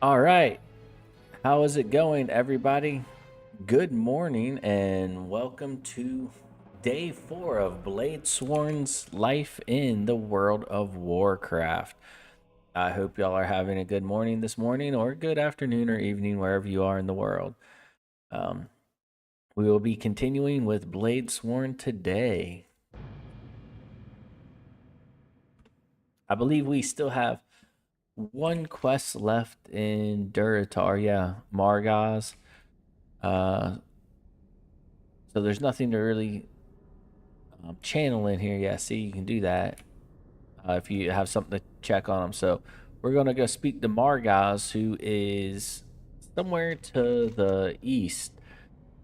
All right. How is it going, everybody? Good morning and welcome to day 4 of Bladesworn's life in the world of Warcraft. I hope y'all are having a good morning this morning or good afternoon or evening wherever you are in the world. Um, we will be continuing with Bladesworn today. I believe we still have one quest left in Duratar, yeah, Margaz. Uh, so there's nothing to really channel in here. Yeah, see, you can do that if you have something to check on them. So we're going to go speak to Margaz, who is somewhere to the east.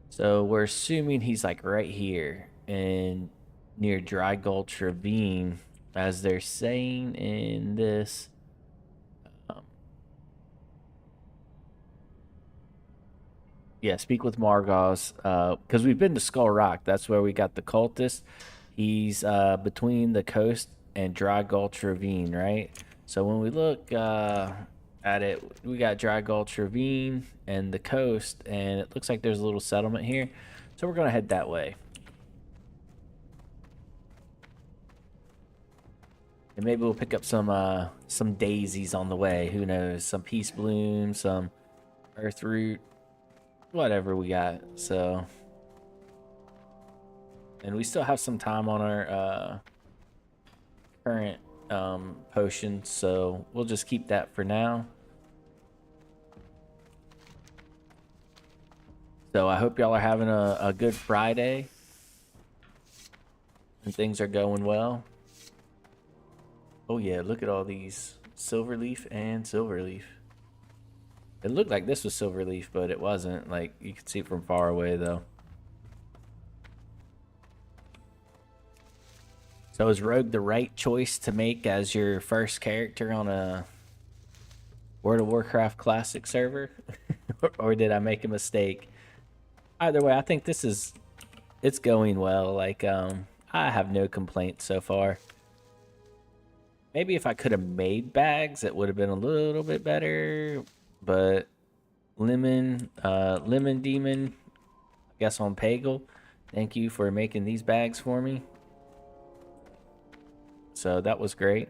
So we're assuming he's like right here and near Dry Gulch Ravine, as they're saying in this. Um, yeah, speak with Margaz because we've been to Skull Rock. That's where we got the cultist. He's between the coast and Dry Gulch Ravine, right? So when we look at it, we got Dry Gulch Ravine and the coast, and it looks like there's a little settlement here. So we're gonna head that way, and maybe we'll pick up some daisies on the way. Who knows? Some peace bloom, some earth root, whatever we got. So, and we still have some time on our current potion, so we'll just keep that for now. So I hope y'all are having a good Friday and things are going well. Oh yeah, look at all these silverleaf and silverleaf. It looked like this was silverleaf, but it wasn't. Like, you could see it from far away though. So is Rogue the right choice to make as your first character on a World of Warcraft Classic server? Or did I make a mistake? Either way, I think it's going well. Like, I have no complaints so far. Maybe if I could have made bags, it would have been a little bit better. But Lemon Demon, I guess on Pagel, thank you for making these bags for me. So that was great.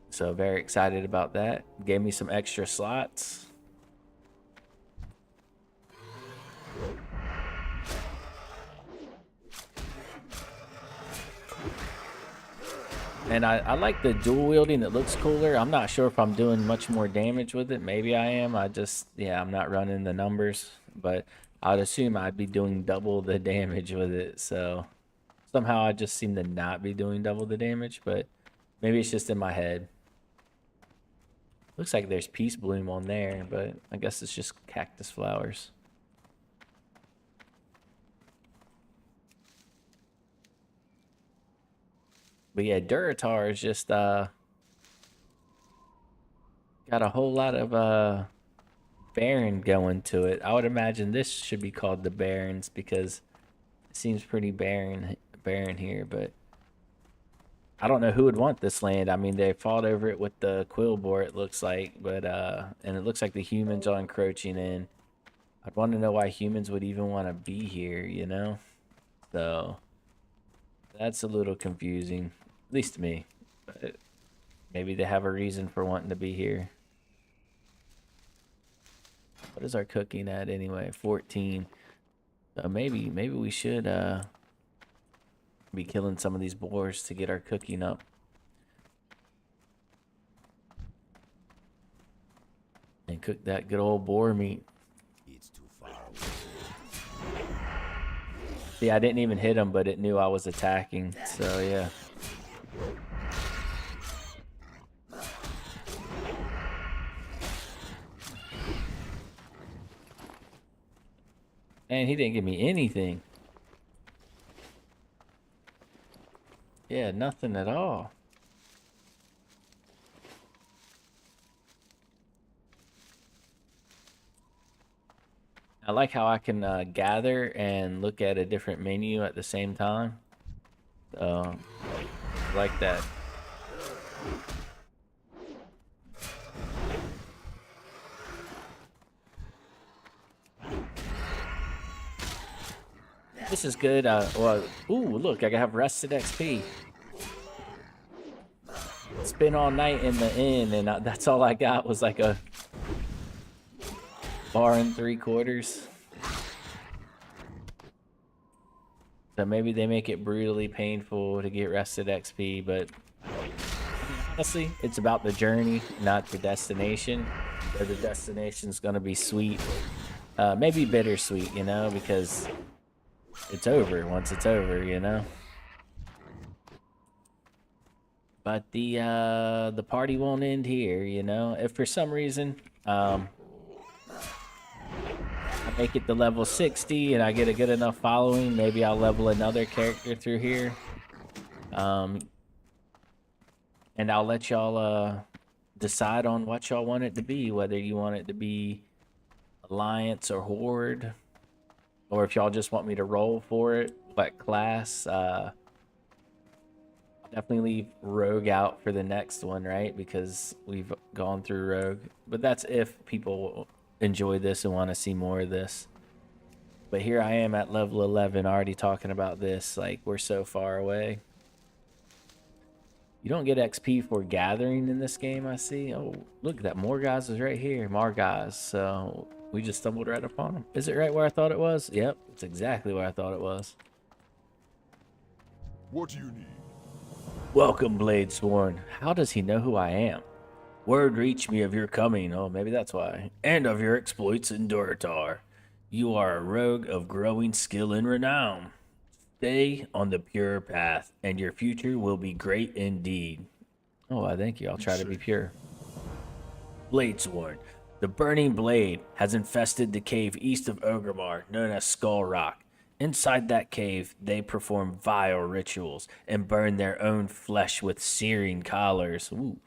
So very excited about that. Gave me some extra slots. And I like the dual wielding. It looks cooler. I'm not sure if I'm doing much more damage with it. Maybe I am. Yeah, I'm not running the numbers. But I'd assume I'd be doing double the damage with it. So somehow I just seem to not be doing double the damage. But maybe it's just in my head. Looks like there's peace bloom on there. But I guess it's just cactus flowers. But yeah, Duratar is just got a whole lot of Barren going to it. I would imagine this should be called the Barrens because it seems pretty barren here, but I don't know who would want this land. I mean, they fought over it with the Quillbore, it looks like, but and it looks like the humans are encroaching in. I'd want to know why humans would even want to be here, you know? So that's a little confusing, at least to me. But maybe they have a reason for wanting to be here. What is our cooking at anyway? 14. So maybe we should be killing some of these boars to get our cooking up. And cook that good old boar meat. It's too far away. See, I didn't even hit him, but it knew I was attacking. So yeah. And he didn't give me anything. Yeah, nothing at all. I like how I can gather and look at a different menu at the same time. I like that. This is good. Well, ooh, look, I have rested XP. Spent all night in the inn, and that's all I got was like a bar and 3/4. So maybe they make it brutally painful to get rested XP, but honestly, it's about the journey, not the destination. So the destination's gonna be sweet, maybe bittersweet, you know, because it's over once it's over, you know. But the party won't end here, you know. If for some reason I make it to level 60 and I get a good enough following, maybe I'll level another character through here. And I'll let y'all decide on what y'all want it to be, whether you want it to be Alliance or Horde, or if y'all just want me to roll for it, what class. I'll definitely leave Rogue out for the next one, right? Because we've gone through Rogue. But that's if people enjoy this and want to see more of this. But here I am at level 11 already talking about this. Like, we're so far away. You don't get XP for gathering in this game, I see. Oh, look at that. Morgaz is right here. Margaz. So we just stumbled right upon him. Is it right where I thought it was? Yep, it's exactly where I thought it was. What do you need? Welcome, Bladesworn. How does he know who I am? Word reached me of your coming. Oh, maybe that's why. And of your exploits in Duratar. You are a rogue of growing skill and renown. Stay on the pure path, and your future will be great indeed. Oh, I thank you. I'll try to be pure. Bladesworn. The burning blade has infested the cave east of Ogremar, known as Skull Rock. Inside that cave, they perform vile rituals and burn their own flesh with searing collars. Ooh,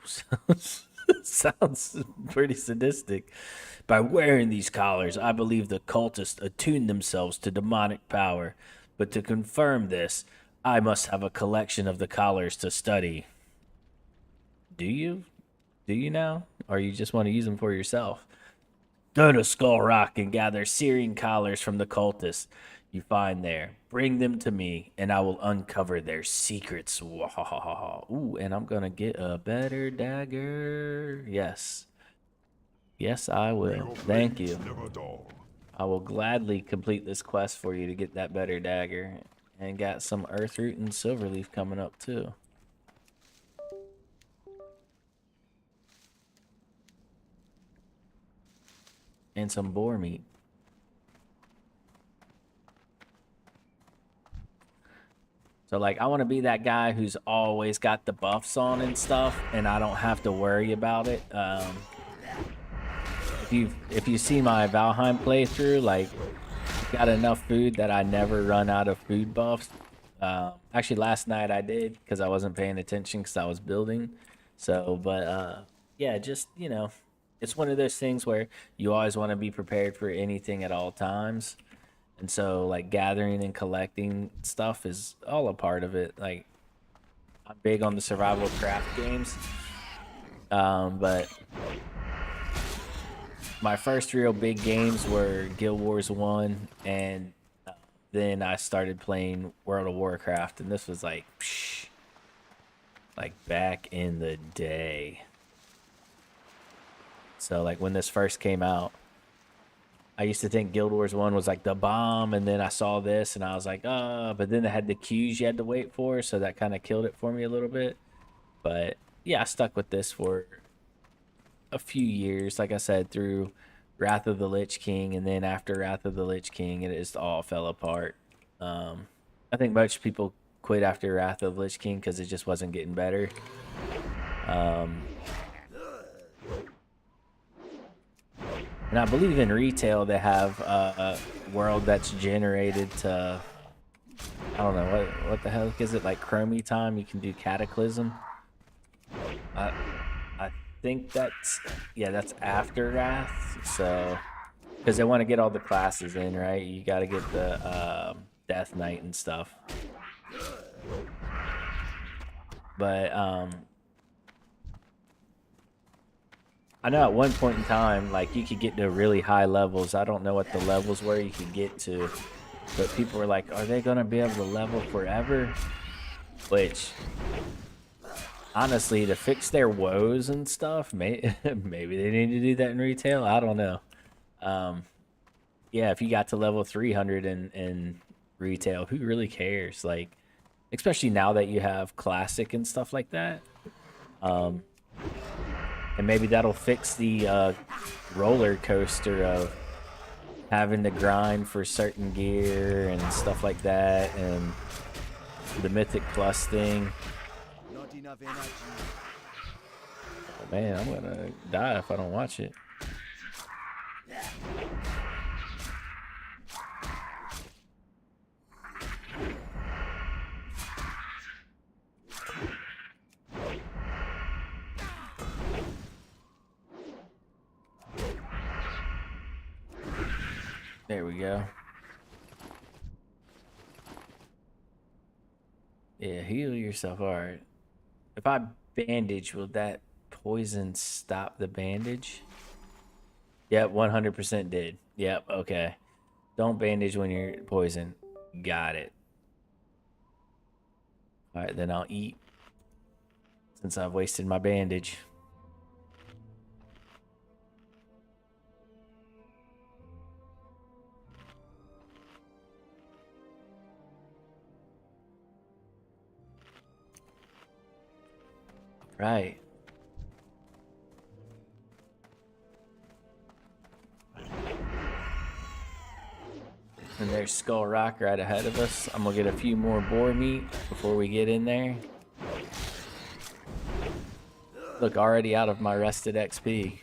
sounds pretty sadistic. By wearing these collars, I believe the cultists attune themselves to demonic power. But to confirm this, I must have a collection of the collars to study. Do you? Do you now? Or you just want to use them for yourself? Go to Skull Rock and gather searing collars from the cultists you find there. Bring them to me, and I will uncover their secrets. Ooh, and I'm gonna get a better dagger. Yes. Yes, I will. Thank you. I will gladly complete this quest for you to get that better dagger. And got some Earthroot and Silverleaf coming up too. And some boar meat. So, like, I want to be that guy who's always got the buffs on and stuff, and I don't have to worry about it. If you see my Valheim playthrough, like, got enough food that I never run out of food buffs. Actually, last night I did because I wasn't paying attention because I was building. So, but yeah, just, you know, it's one of those things where you always want to be prepared for anything at all times. And so, like, gathering and collecting stuff is all a part of it. Like, I'm big on the survival craft games. But my first real big games were Guild Wars 1, and then I started playing World of Warcraft, and this was like, like back in the day. So, like, when this first came out, I used to think Guild Wars 1 was like the bomb, and then I saw this and I was like, but then they had the queues you had to wait for, so that kind of killed it for me a little bit. But yeah, I stuck with this for a few years, like I said, through Wrath of the Lich King, and then after Wrath of the Lich King, it just all fell apart. I think most people quit after Wrath of the Lich King because it just wasn't getting better. And I believe in retail they have a world that's generated to, I don't know, what the hell is it, like Chromie time? You can do Cataclysm. I think that's, yeah, that's after Wrath. So, because they want to get all the classes in, right? You got to get the Death Knight and stuff. But I know at one point in time, like, you could get to really high levels. I don't know what the levels were you could get to, But people were like, are they going to be able to level forever? Which, honestly, to fix their woes and stuff, maybe they need to do that in retail. I don't know. Yeah, if you got to level 300 in retail, who really cares? Like, especially now that you have classic and stuff like that. And maybe that'll fix the roller coaster of having to grind for certain gear and stuff like that, and the Mythic Plus thing. Not enough energy. Oh, man, I'm gonna die if I don't watch it. There we go. Yeah, heal yourself. All right. If I bandage, will that poison stop the bandage? Yep, 100% did. Yep, okay. Don't bandage when you're poisoned. Got it. All right, then I'll eat since I've wasted my bandage. Right. And there's Skull Rock right ahead of us. I'm gonna get a few more boar meat before we get in there. Look, already out of my rested XP.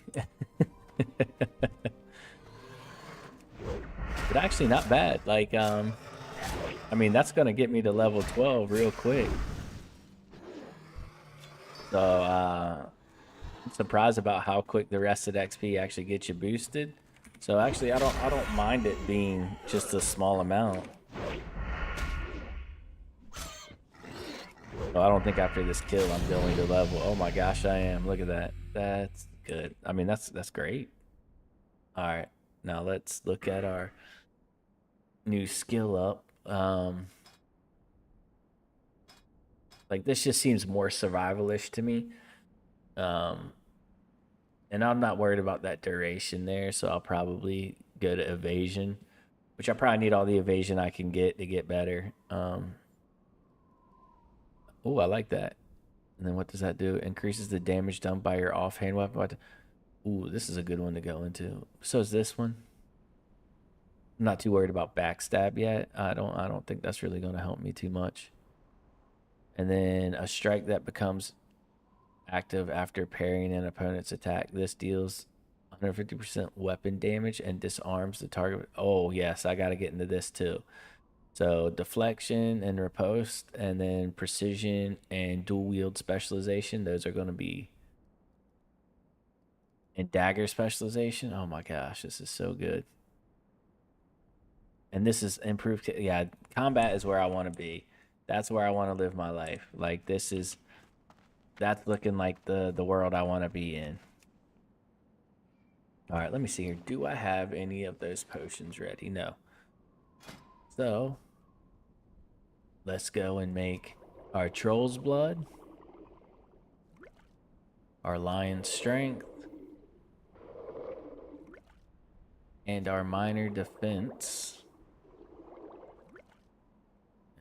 But actually not bad. Like, I mean, that's gonna get me to level 12 real quick. So, I'm surprised about how quick the rested XP actually gets you boosted. So actually, I don't mind it being just a small amount. So I don't think after this kill I'm going to level. Oh my gosh, I am. Look at that. That's good. I mean, that's great. All right, now let's look at our new skill up. Like, this just seems more survivalish to me. And I'm not worried about that duration there, so I'll probably go to evasion, which I probably need all the evasion I can get to get better. Oh, I like that. And then what does that do? Increases the damage done by your offhand weapon. Ooh, this is a good one to go into. So is this one. I'm not too worried about backstab yet. I don't think that's really going to help me too much. And then a strike that becomes active after parrying an opponent's attack. This deals 150% weapon damage and disarms the target. Oh, yes, I got to get into this too. So deflection and riposte, and then precision and dual wield specialization. Those are going to be... And dagger specialization. Oh my gosh, this is so good. And this is improved. Yeah, combat is where I want to be. That's where I want to live my life. Like, this is... That's looking like the world I want to be in. All right, let me see here. Do I have any of those potions ready? No. So, let's go and make our Troll's Blood, our Lion's Strength, and our Minor Defense.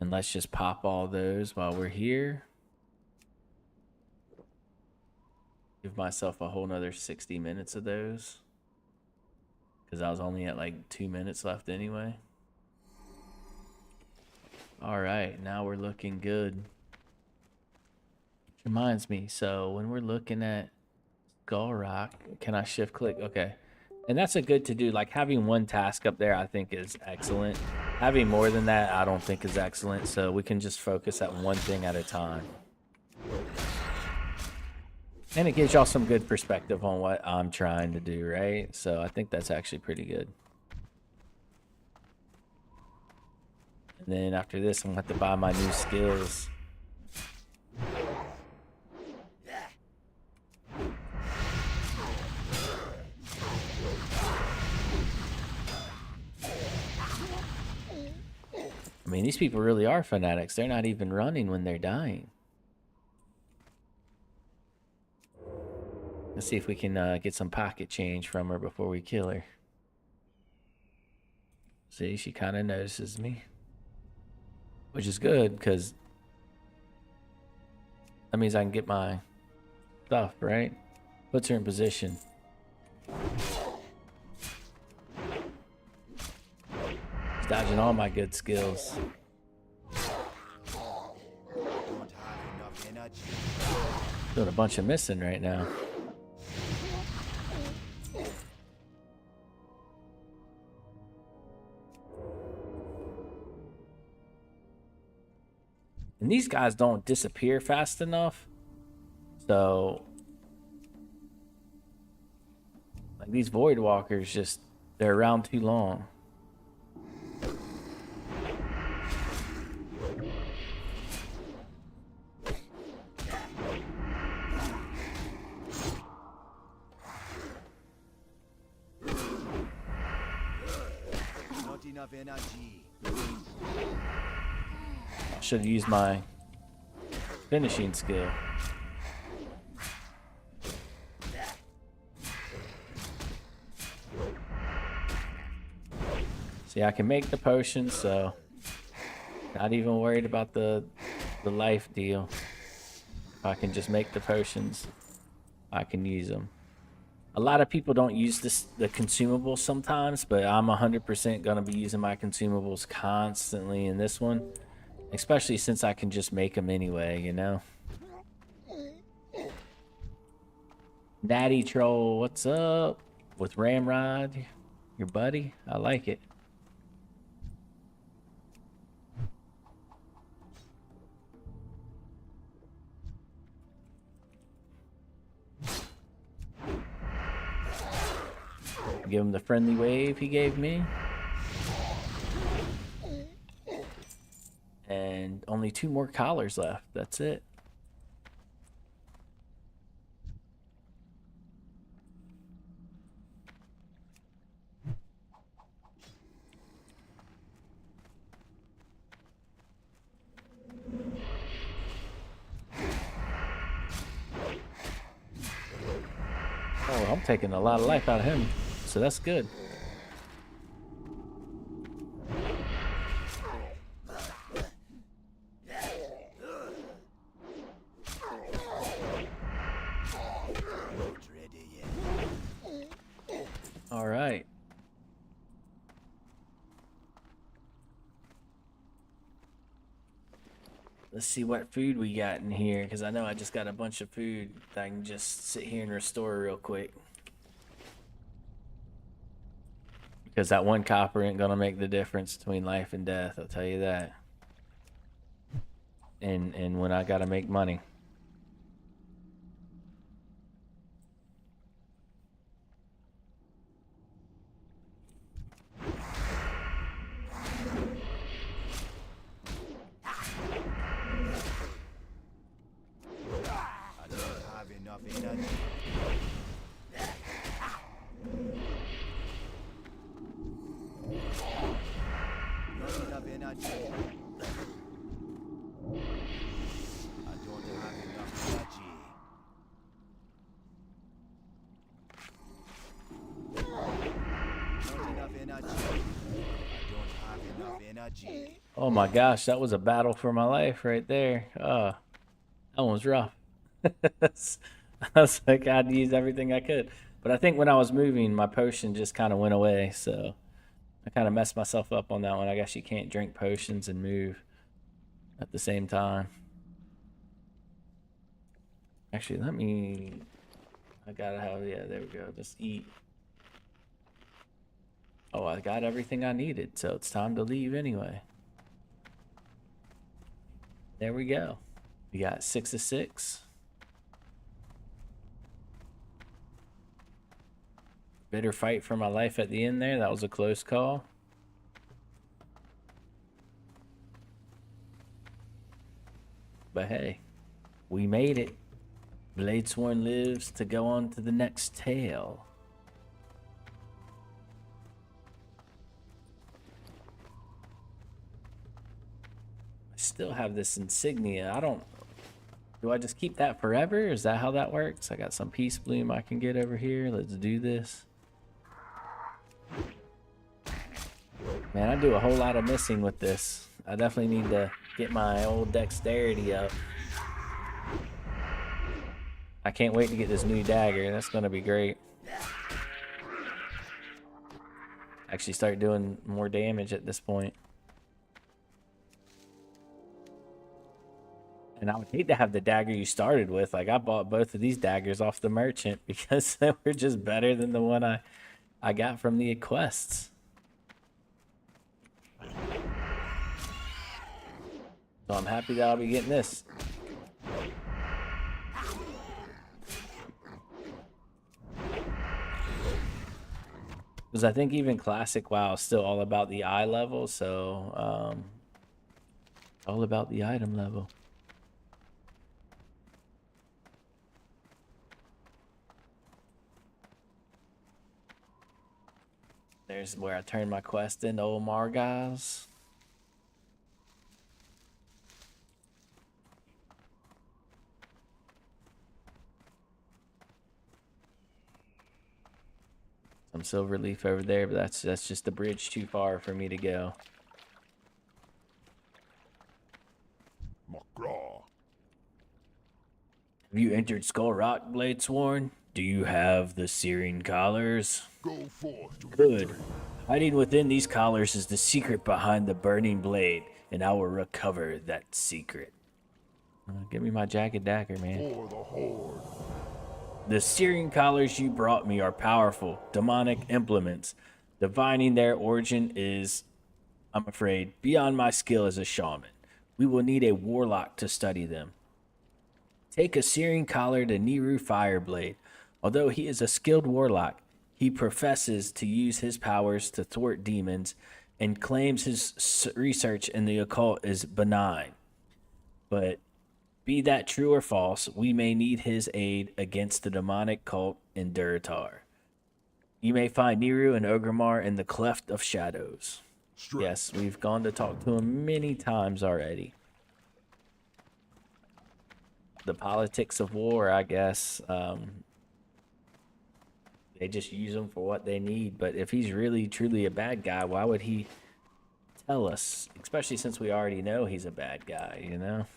And let's just pop all those while we're here. Give myself a whole nother 60 minutes of those, because I was only at like 2 minutes left anyway. All right, now we're looking good. Which reminds me, so when we're looking at Skull Rock, can I shift click? Okay. And that's a good to do. Like, having one task up there I think is excellent. Having more than that I don't think is excellent, so we can just focus at one thing at a time. And it gives y'all some good perspective on what I'm trying to do, right? So I think that's actually pretty good. And then after this, I'm going to have to buy my new skills. I mean, these people really are fanatics. They're not even running when they're dying. Let's see if we can get some pocket change from her before we kill her. See, she kind of notices me. Which is good, because that means I can get my stuff, right? Puts her in position. She's dodging all my good skills. Don't have enough energy. Doing a bunch of missing right now. And these guys don't disappear fast enough. So, like, these void walkers just, they're around too long. Not enough energy. I should have used my finishing skill. See, I can make the potions, so not even worried about the life deal. If I can just make the potions, I can use them. A lot of people don't use the consumables sometimes, but I'm 100% gonna be using my consumables constantly in this one, especially since I can just make them anyway, you know. Natty Troll, what's up? With Ramrod, your buddy? I like it. Give him the friendly wave he gave me. And only 2 more collars left. That's it. Oh, I'm taking a lot of life out of him, so that's good. All right. Let's see what food we got in here, because I know I just got a bunch of food that I can just sit here and restore real quick. Because that 1 copper ain't gonna make the difference between life and death, I'll tell you that. And when I gotta make money. I don't have enough energy. Not enough energy. I don't have enough energy. Not enough energy. I don't have enough energy. Oh my gosh, that was a battle for my life right there. That one was rough. I was like, I had to use everything I could. But I think when I was moving, my potion just kind of went away, so I kind of messed myself up on that one. I guess you can't drink potions and move at the same time. Actually, let me... I gotta have... Yeah, there we go. Just eat. Oh, I got everything I needed, so it's time to leave anyway. There we go. We got 6 of 6. Bitter fight for my life at the end there. That was a close call. But hey, we made it. Bladesworn lives to go on to the next tale. still have this insignia. I don't... Do I just keep that forever? Is that how that works? I got some peace bloom I can get over here. Let's do this. Man, I do a whole lot of missing with this. I definitely need to get my old dexterity up. I can't wait to get this new dagger. That's going to be great. Actually start doing more damage at this point. And I would hate to have the dagger you started with. Like, I bought both of these daggers off the merchant because they were just better than the one I got from the quests. So I'm happy that I'll be getting this. Because I think even Classic WoW is still all about the eye level, so all about the item level. There's where I turn my quest into old Margaz. Some silver leaf over there, but that's just the bridge too far for me to go. McGraw. Have you entered Skull Rock, Bladesworn? Do you have the searing collars? Go forth to Good. victory. Hiding within these collars is the secret behind the burning blade, and I will recover that secret. Give me my jagged dagger, man. For the Horde. The searing collars you brought me are powerful, demonic implements. Divining their origin is, I'm afraid, beyond my skill as a shaman. We will need a warlock to study them. Take a searing collar to Niru Fireblade. Although he is a skilled warlock, he professes to use his powers to thwart demons and claims his research in the occult is benign. But be that true or false, we may need his aid against the demonic cult in Duratar. You may find Niru and Ogremar in the Cleft of Shadows. Strength. Yes, we've gone to talk to him many times already. The politics of war, I guess. They just use him for what they need. But if he's really, truly a bad guy, why would he tell us? Especially since we already know he's a bad guy, you know?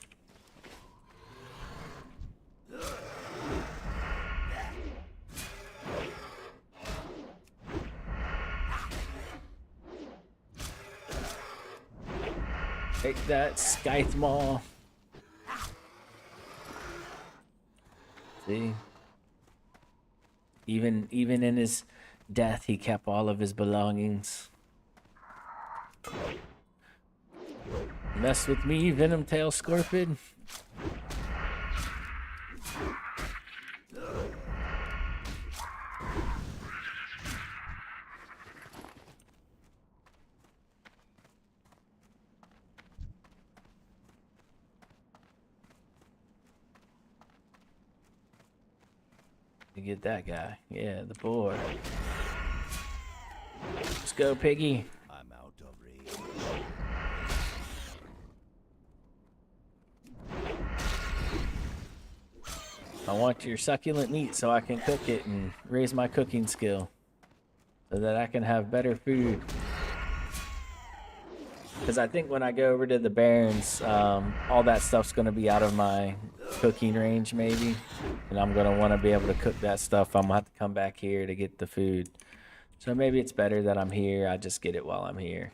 Take that, Scythe Maw. See? Even in his death, he kept all of his belongings. Mess with me, Venom Tail Scorpion. You get that guy. Yeah, the boar. Let's go, Piggy. I'm out of range. I want your succulent meat so I can cook it and raise my cooking skill. So that I can have better food. Because I think when I go over to the Barrens, all that stuff's going to be out of my cooking range, maybe. And I'm going to want to be able to cook that stuff. I'm going to have to come back here to get the food. So maybe it's better that I'm here. I just get it while I'm here.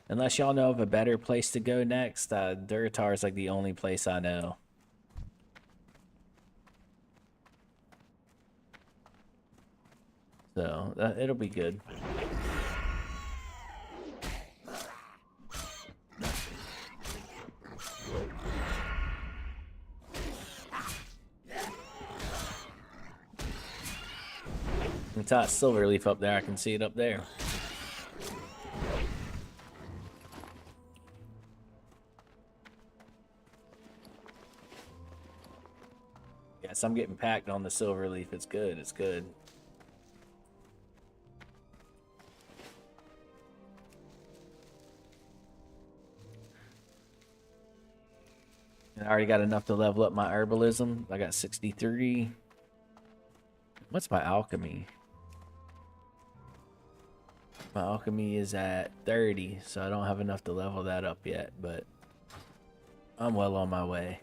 Unless y'all know of a better place to go next, Duratar is like the only place I know. So, it'll be good. It's a silver leaf up there. I can see it up there. Yes, I'm getting packed on the silver leaf. It's good. It's good. I already got enough to level up my herbalism. I got 63. What's my alchemy? My alchemy is at 30, so I don't have enough to level that up yet, but I'm well on my way.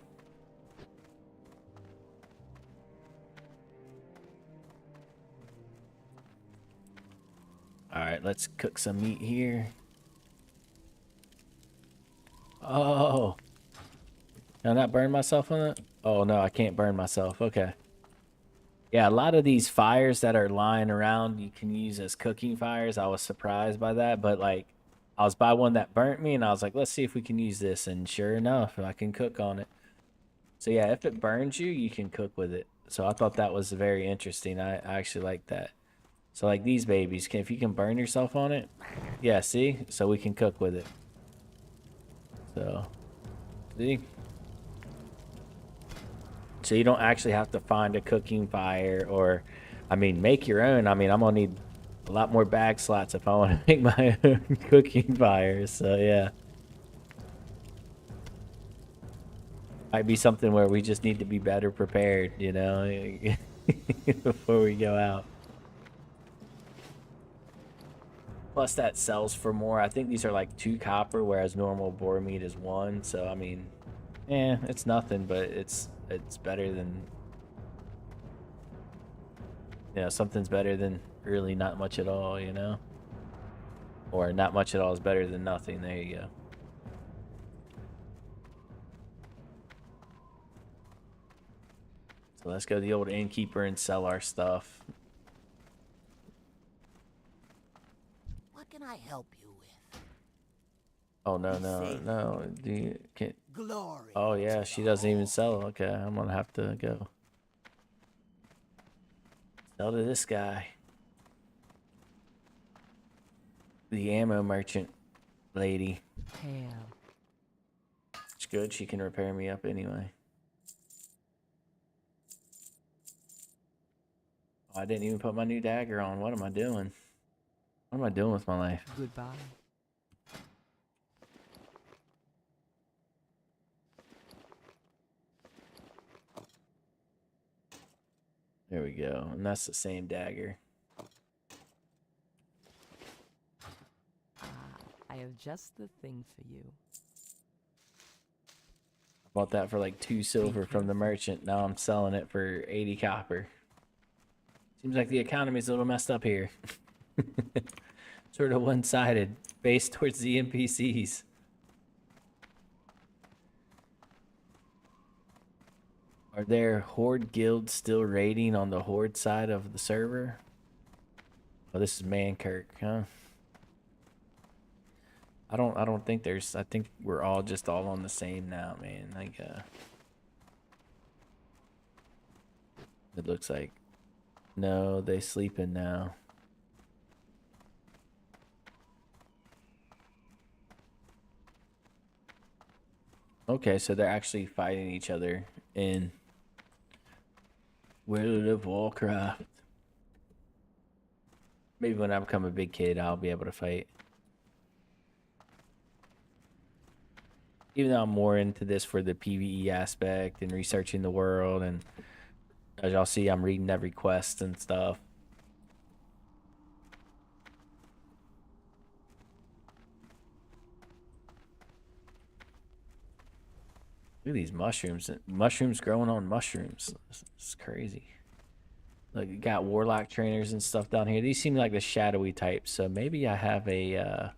Alright, let's cook some meat here. Oh! Can I not burn myself on it? Oh no, I can't burn myself. Okay. Yeah, a lot of these fires that are lying around you can use as cooking fires. I was surprised by that, but like I was by one that burnt me and I was like, let's see if we can use this, and sure enough, I can cook on it. So yeah, if it burns you, you can cook with it. So I thought that was very interesting. I actually like that. So like these babies, if you can burn yourself on it, yeah, see? So we can cook with it. So, see? So you don't actually have to find a cooking fire or, I mean, make your own. I mean, I'm gonna need a lot more bag slots if I want to make my own cooking fire. So yeah. Might be something where we just need to be better prepared, you know, before we go out. Plus that sells for more. I think these are like 2 copper, whereas normal boar meat is 1. So I mean, it's nothing, but it's better than, you know, something's better than really not much at all, you know? Or not much at all is better than nothing. There you go. So let's go to the old innkeeper and sell our stuff. What can I help you with? Oh no. Do you can't? Glory. Oh yeah, she doesn't even sell. Okay, I'm gonna have to go. Sell to this guy. The ammo merchant lady. Hell. It's good, she can repair me up anyway. Oh, I didn't even put my new dagger on. What am I doing? What am I doing with my life? Goodbye. There we go. And that's the same dagger. I have just the thing for you. I bought that for like 2 silver from the merchant. Now I'm selling it for 80 copper. Seems like the economy's a little messed up here. Sort of one-sided, based towards the NPCs. Are there Horde guilds still raiding on the Horde side of the server? Oh, this is Mankirk, huh? I don't think there's, I think we're all just all on the same now, man. Like it looks like. No, they sleeping now. Okay, so they're actually fighting each other in World of Warcraft. Maybe when I become a big kid, I'll be able to fight. Even though I'm more into this for the PvE aspect and researching the world, and as y'all see, I'm reading every quest and stuff. Look at these mushrooms. Mushrooms growing on mushrooms. It's crazy. Like, you got warlock trainers and stuff down here. These seem like the shadowy types, so maybe I have a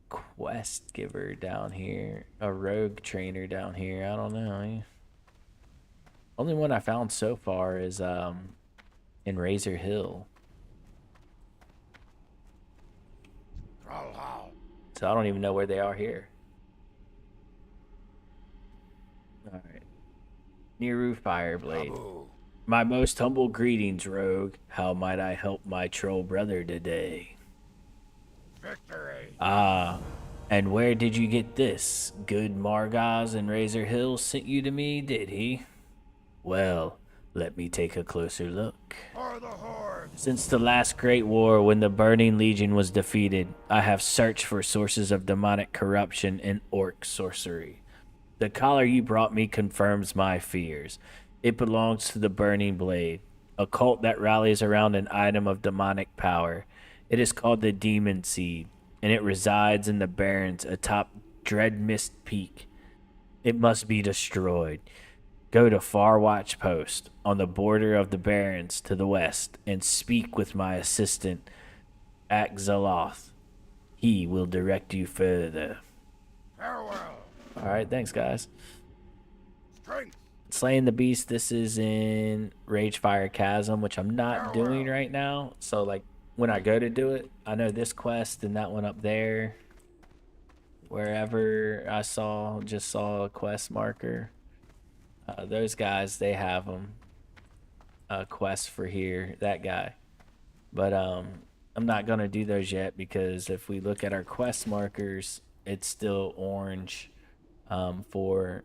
quest giver down here, a rogue trainer down here. I don't know. Only one I found so far is in Razor Hill. So I don't even know where they are here. All right. Niru Fireblade. My most humble greetings, rogue. How might I help my troll brother today? Victory. Ah, and where did you get this? Good Margaz in Razor Hill sent you to me, did he? Well, let me take a closer look. For the Horde. Since the last Great War, when the Burning Legion was defeated, I have searched for sources of demonic corruption and orc sorcery. The collar you brought me confirms my fears. It belongs to the Burning Blade, a cult that rallies around an item of demonic power. It is called the Demon Seed, and it resides in the Barrens atop Dreadmist Peak. It must be destroyed. Go to Farwatch Post on the border of the Barrens to the west and speak with my assistant, Axeloth. He will direct you further. Farewell. Alright, thanks, guys. Strength. Slaying the Beast, this is in Ragefire Chasm, which I'm not doing right now. So, like, when I go to do it, I know this quest and that one up there, wherever I just saw a quest marker. Those guys, they have them. Quest for here, that guy. But I'm not going to do those yet because if we look at our quest markers, it's still orange for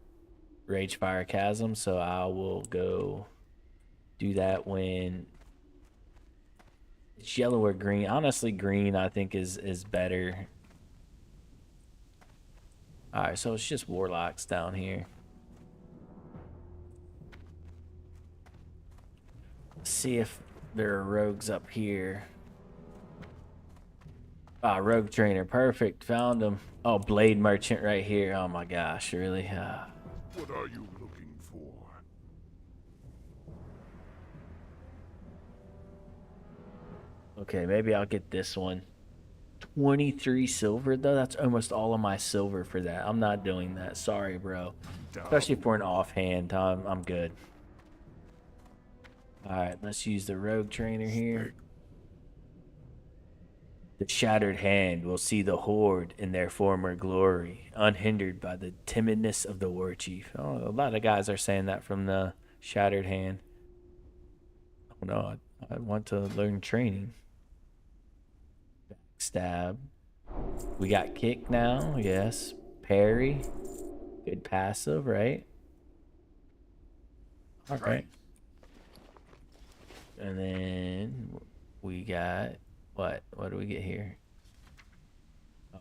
Ragefire Chasm, so I will go do that when it's yellow or green. Honestly, green I think is better. Alright, so it's just warlocks down here. Let's see if there are rogues up here. Ah, rogue trainer, perfect, found him. Oh, blade merchant right here. Oh my gosh, really? What are you looking for? Okay, maybe I'll get this one. 23 silver though, that's almost all of my silver for that. I'm not doing that, sorry bro. Especially for an offhand, I'm good. Alright, let's use the rogue trainer here. The shattered hand will see the horde in their former glory, unhindered by the timidness of the war chief. Oh, a lot of guys are saying that from the shattered hand. Oh no, I want to learn training. Stab. We got kick now, yes. Parry. Good passive, right? Alright. And then we got what? What do we get here?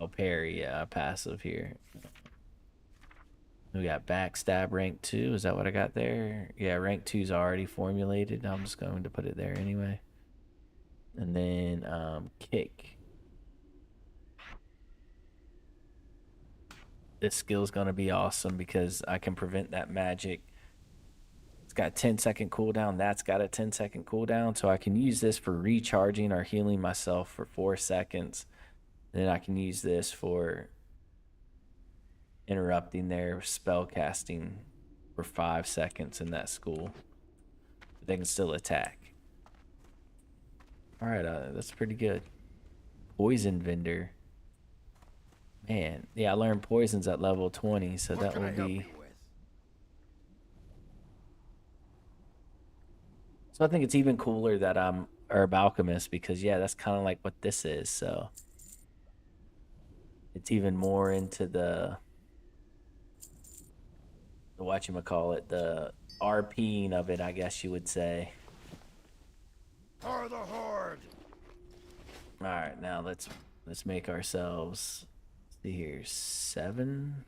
Oh, parry, yeah, passive here. We got backstab rank 2. Is that what I got there? Yeah, rank 2 is already formulated. I'm just going to put it there anyway. And then kick. This skill's gonna be awesome because I can prevent that magic. It's got a 10-second cooldown. That's got a 10-second cooldown, so I can use this for recharging or healing myself for 4 seconds. Then I can use this for interrupting their spell casting for 5 seconds in that school. But they can still attack. Alright, that's pretty good. Poison vendor. Man, yeah, I learned poisons at level 20, so that will be... So I think it's even cooler that I'm Herb Alchemist because, yeah, that's kind of like what this is, so... It's even more into the whatchamacallit, the RPing of it, I guess you would say. For the horde. Alright, now let's make ourselves... See here, 7.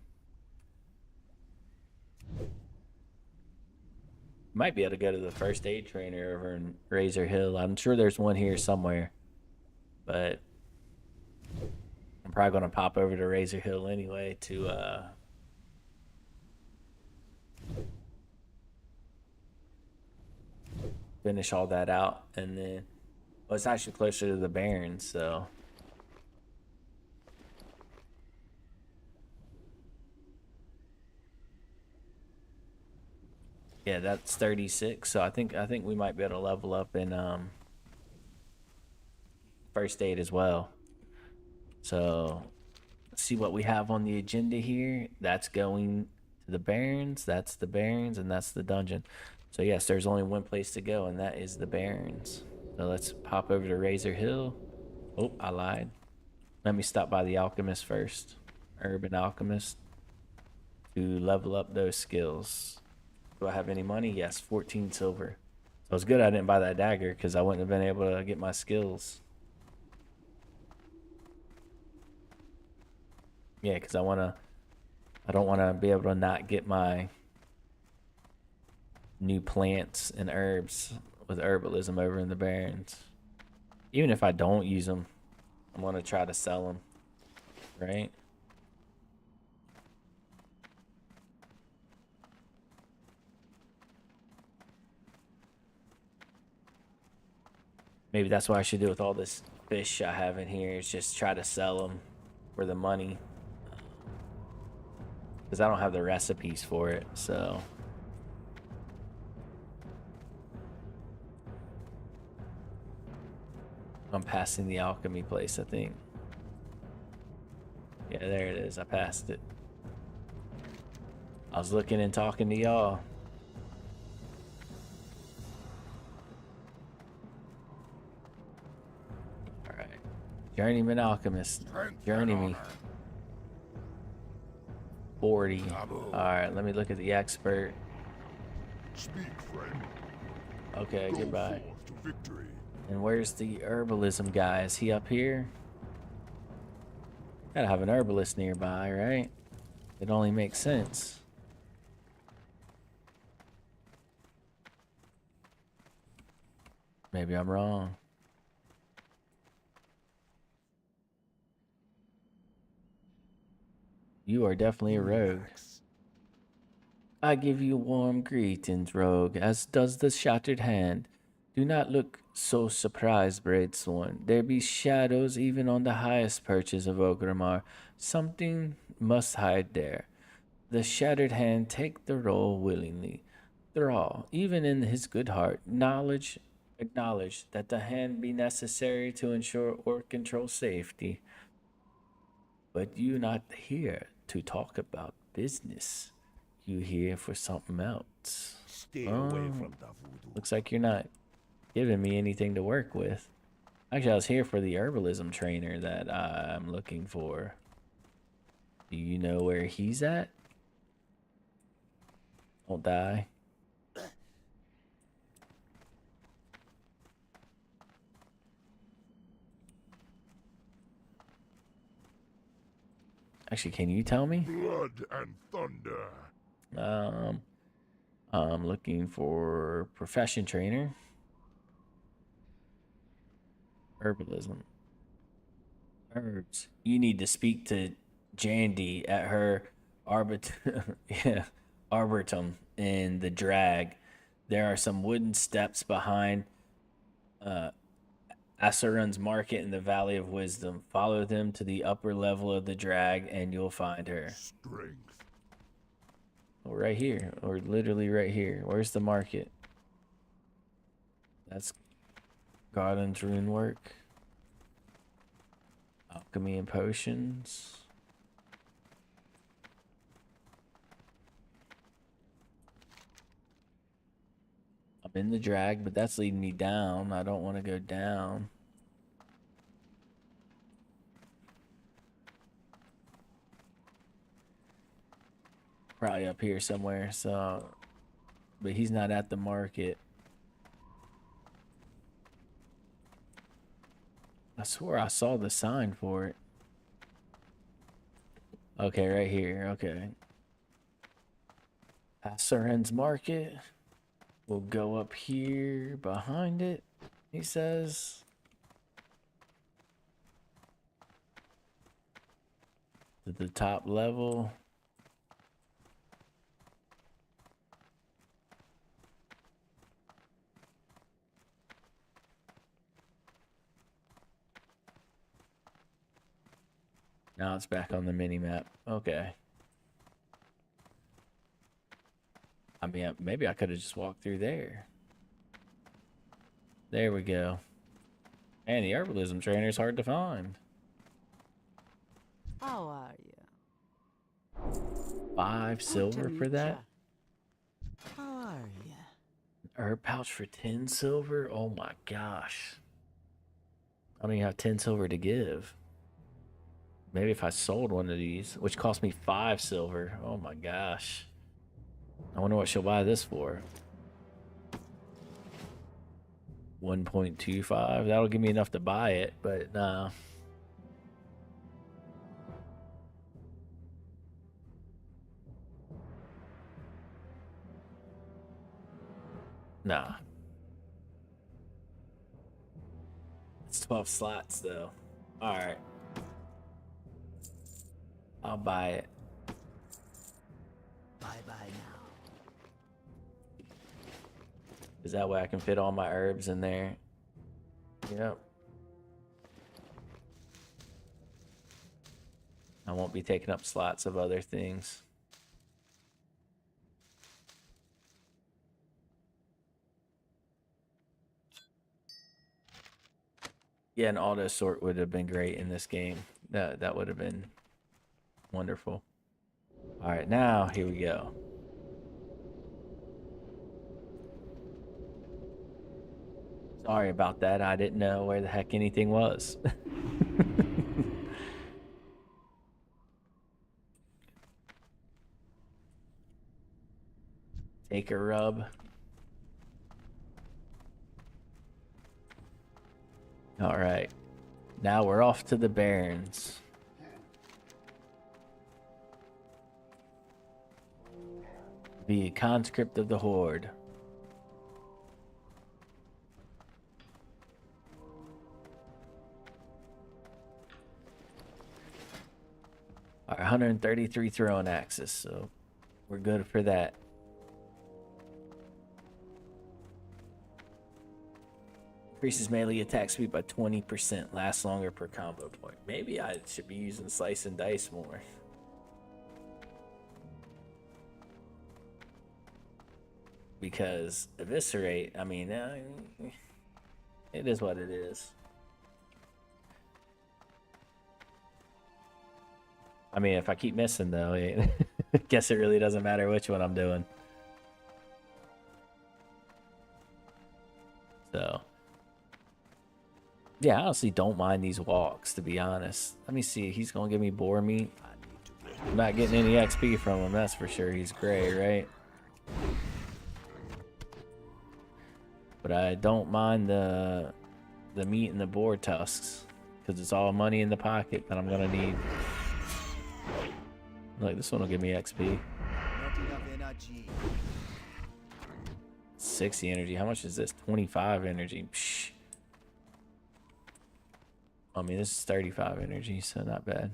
Might be able to go to the first aid trainer over in Razor Hill. I'm sure there's one here somewhere, but I'm probably going to pop over to Razor Hill anyway to finish all that out, and then well, it's actually closer to the Barrens, so. Yeah, that's 36. So I think we might be able to level up in first aid as well. So let's see what we have on the agenda here. That's going to the Barrens. That's the Barrens, and that's the dungeon. So yes, there's only one place to go, and that is the Barrens. So let's pop over to Razor Hill. Oh, I lied. Let me stop by the Alchemist first. Urban Alchemist. To level up those skills. Do I have any money? Yes, 14 silver. So it's good I didn't buy that dagger because I wouldn't have been able to get my skills. Yeah, because I want to I don't want to be able to not get my new plants and herbs with herbalism over in the Barrens. Even if I don't use them, I'm going to try to sell them, right? Maybe that's what I should do with all this fish I have in here, is just try to sell them for the money. Because I don't have the recipes for it, so... I'm passing the alchemy place, I think. Yeah, there it is. I passed it. I was looking and talking to y'all. Alright. Journeyman Alchemist. Journey me. 40. Alright, let me look at the expert. Speak, friend. Okay, Go goodbye. forth to victory. And where's the herbalism guy? Is he up here? Gotta have an herbalist nearby, right? It only makes sense. Maybe I'm wrong. You are definitely a rogue. I give you warm greetings, rogue, as does the shattered hand. Do not look so surprised, Bladesworn. There be shadows even on the highest perches of Ogrimmar. Something must hide there. The shattered hand take the role willingly. Thrall, even in his good heart, acknowledge that the hand be necessary to ensure or control safety. But you not here to talk about business. You here for something else. Stay away from the voodoo. Looks like you're not giving me anything to work with. Actually, I was here for the herbalism trainer that I'm looking for. Do you know where he's at? Don't die. Actually, can you tell me? Blood and thunder. I'm looking for profession trainer. Herbalism. Herbs. You need to speak to Jandy at her yeah, Arboretum in the drag. There are some wooden steps behind Asaran's market in the Valley of Wisdom. Follow them to the upper level of the drag and you'll find her. Strength. Oh, right here, or literally right here. Where's the market? That's Garland's rune work. Alchemy and potions. I'm in the drag, but that's leading me down. I don't want to go down. Probably up here somewhere, so... But he's not at the market. I swore I saw the sign for it. Okay, right here. Okay. Asaran's market. We'll go up here behind it, he says. To the top level. Now it's back on the mini map. Okay. I mean, maybe I could have just walked through there. There we go. And the herbalism trainer is hard to find. How are you? 5 silver for that? How are you? Herb pouch for 10 silver? Oh my gosh. I don't even have 10 silver to give. Maybe if I sold one of these, which cost me 5 silver. Oh my gosh. I wonder what she'll buy this for. 1.25. That'll give me enough to buy it, but nah. Nah. It's 12 slots though. Alright. I'll buy it. Bye-bye now. Is that way I can fit all my herbs in there? Yep. I won't be taking up slots of other things. Yeah, an auto sort would have been great in this game. That would have been wonderful. All right, now here we go. Sorry about that. I didn't know where the heck anything was. Take a rub. All right. Now we're off to the Barrens. Be a conscript of the Horde. Our 133 throwing axes, so we're good for that. Increases melee attack speed by 20%. Lasts longer per combo point. Maybe I should be using slice and dice more. Because eviscerate, I mean, it is what it is. I mean, if I keep missing though, I guess it really doesn't matter which one I'm doing. So, yeah, I honestly don't mind these walks, to be honest. Let me see. He's going to give me boar meat. I'm not getting any XP from him, that's for sure. He's gray, right? But I don't mind the meat and the boar tusks, because it's all money in the pocket that I'm going to need. Like, this one will give me XP. Not enough energy. 60 energy. How much is this? 25 energy. Psh. I mean, this is 35 energy, so not bad.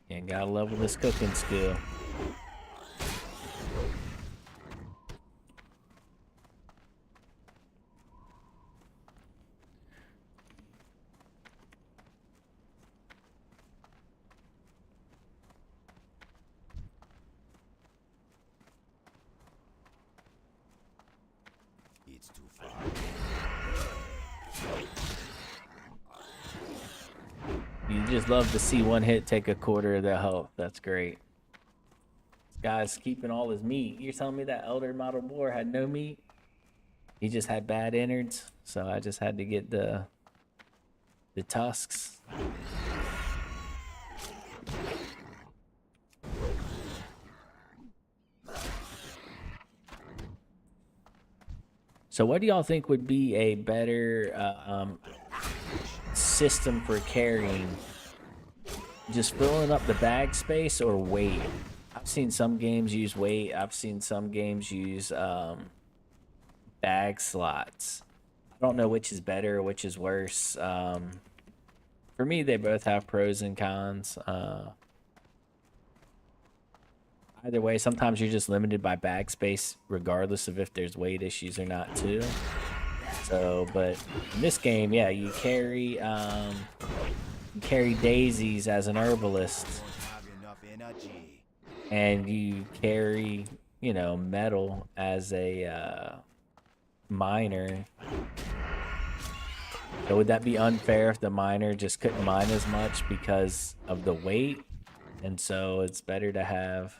And gotta level this cooking skill. It's too far. You just love to see one hit take a quarter of their health. That's great. This guy's keeping all his meat. You're telling me that elder model boar had no meat? He just had bad innards, so I just had to get the tusks. So what do y'all think would be a better system for carrying? Just filling up the bag space or weight? I've seen some games use weight. I've seen some games use bag slots. I don't know which is better or which is worse. For me, they both have pros and cons. Either way, sometimes you're just limited by bag space, regardless of if there's weight issues or not, too. So, but in this game, yeah, you carry daisies as an herbalist, Don't have enough energy. and you carry, you know, metal as a miner. So would that be unfair if the miner just couldn't mine as much because of the weight? And so it's better to have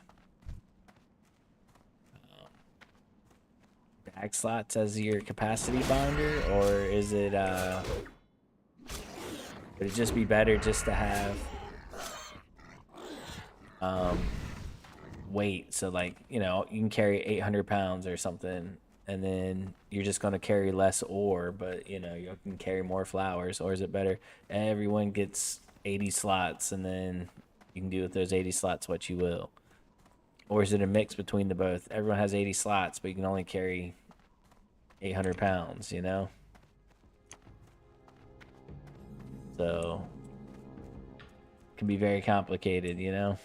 bag slots as your capacity binder, or is it Would it just be better just to have weight? So like, you know, you can carry 800 pounds or something, and then you're just going to carry less ore, but you know, you can carry more flowers. Or is it better everyone gets 80 slots and then you can do with those 80 slots what you will? Or is it a mix between the both? Everyone has 80 slots, but you can only carry 800 pounds, you know? So it can be very complicated, you know?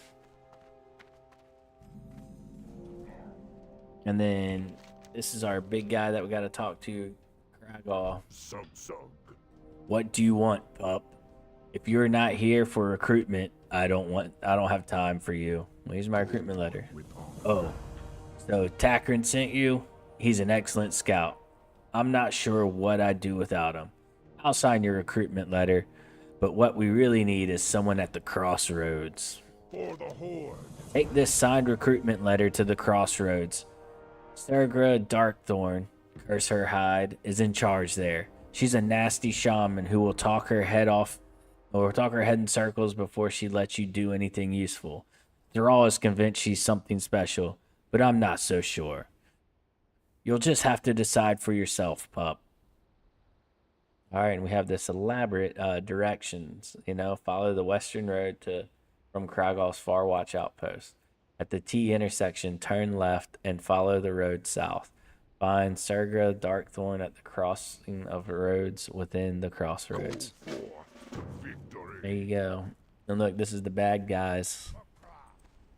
And then this is our big guy that we got to talk to, Kragaw. Sug sug. What do you want, pup? If you're not here for recruitment, I don't have time for you. Well, here's my recruitment letter. Oh, so Takrin sent you? He's an excellent scout. I'm not sure what I'd do without him. I'll sign your recruitment letter, but what we really need is someone at the crossroads. For the Horde. Take this signed recruitment letter to the crossroads. Sergra Darkthorn, curse her hide, is in charge there. She's a nasty shaman who will talk her head off, or talk her head in circles before she lets you do anything useful. Thrall is convinced she's something special, but I'm not so sure. You'll just have to decide for yourself, pup. All right, and we have this elaborate directions. You know, follow the western road from Kragall's Far Watch outpost. At the T intersection, turn left and follow the road south. Find Sergra Darkthorn at the crossing of roads within the crossroads. Victory. There you go. And look, this is the bad guys.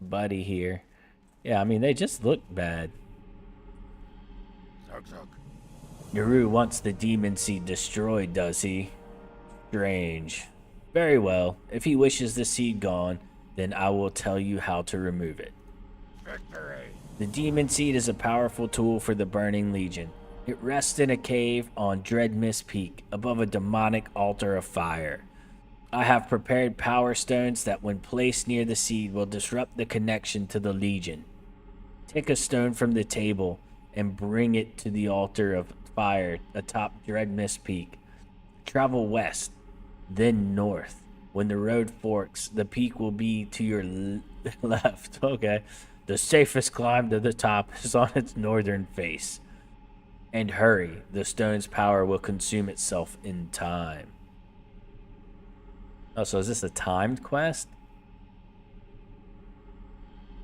Buddy here. Yeah, I mean, they just look bad. Zug zug. Naru wants the demon seed destroyed, does he? Strange. Very well. If he wishes the seed gone, then I will tell you how to remove it. Victory. The demon seed is a powerful tool for the Burning Legion. It rests in a cave on Dreadmist Peak, above a demonic altar of fire. I have prepared power stones that when placed near the seed will disrupt the connection to the Legion. Take a stone from the table and bring it to the altar of fire atop Dreadmist Peak. Travel west, then north. When the road forks, the peak will be to your left. Okay. The safest climb to the top is on its northern face. And hurry, the stone's power will consume itself in time. Oh, so is this a timed quest?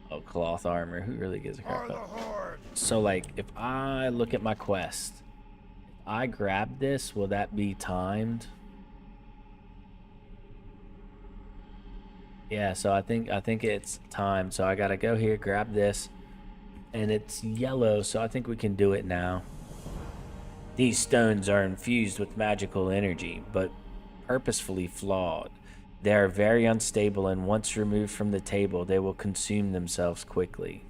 Oh, cloth armor. Who really gives a For crap the about? Horde. So, like, if I look at my quest, if I grab this, will that be timed? Yeah, so I think it's timed. So I gotta go here, grab this, and it's yellow, so I think we can do it now. These stones are infused with magical energy, but purposefully flawed. They are very unstable, and once removed from the table, they will consume themselves quickly.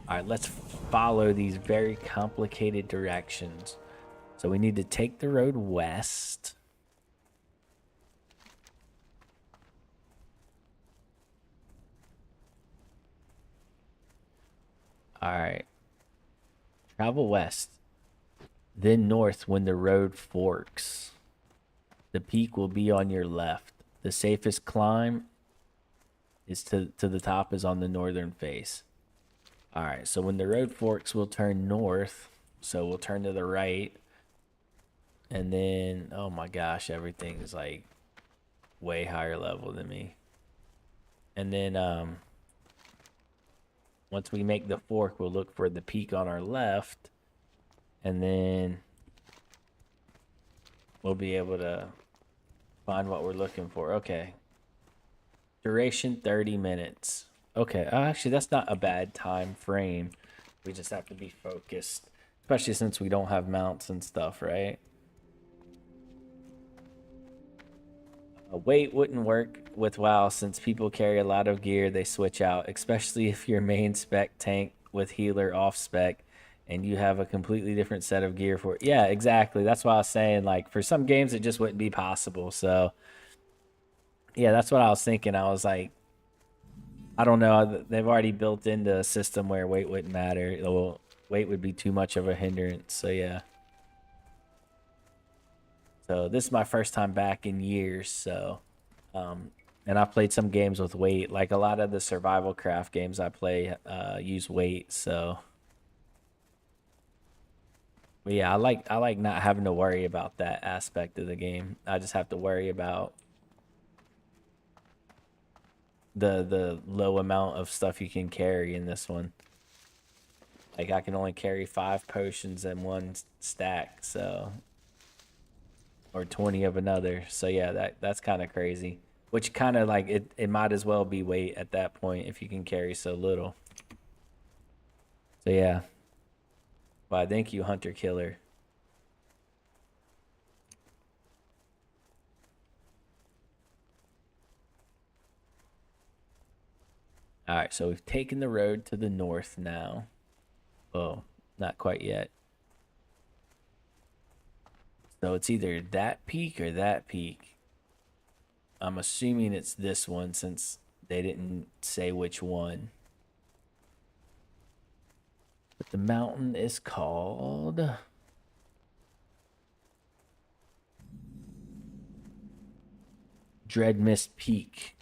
Alright, let's follow these very complicated directions. So we need to take the road west. Alright. Travel west. Then north when the road forks. The peak will be on your left. The safest climb is to the top is on the northern face. Alright, so when the road forks, we'll turn north. So we'll turn to the right. And then, oh my gosh, everything is like way higher level than me. And then, once we make the fork, we'll look for the peak on our left. And then we'll be able to find what we're looking for. Okay. Duration 30 minutes. Okay. Actually, that's not a bad time frame. We just have to be focused. Especially since we don't have mounts and stuff, right? Weight wouldn't work with WoW since people carry a lot of gear they switch out, especially if your main spec tank with healer off spec and you have a completely different set of gear for it. Yeah, exactly. That's why I was saying, like, for some games it just wouldn't be possible. So yeah, that's what I was thinking. I was like, I don't know. They've already built into a system where weight wouldn't matter. Well, weight would be too much of a hindrance. So yeah. So this is my first time back in years. So, and I played some games with weight. Like a lot of the survival craft games I play use weight. So, but yeah, I like not having to worry about that aspect of the game. I just have to worry about the low amount of stuff you can carry in this one. Like I can only carry 5 potions in one stack, so or 20 of another. So yeah, that's kind of crazy. Which kind of like it might as well be weight at that point if you can carry so little. So yeah. Why, thank you, Hunter Killer. All right, so we've taken the road to the north now. Oh, not quite yet. So it's either that peak or that peak. I'm assuming it's this one since they didn't say which one. But the mountain is called Dreadmist Peak.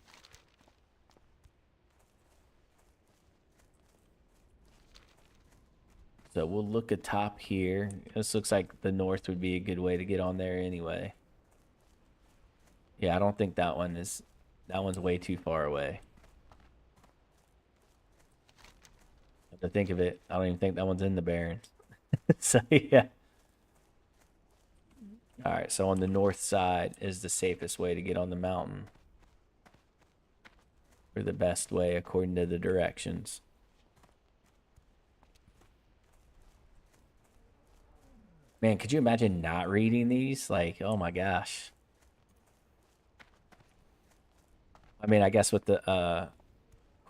So we'll look atop here. This looks like the north would be a good way to get on there anyway. Yeah, I don't think that one's way too far away. To think of it, I don't even think that one's in the Barrens. So yeah. All right, so on the north side is the safest way to get on the mountain. Or the best way according to the directions. Man, could you imagine not reading these? Like, oh my gosh. I mean, I guess with the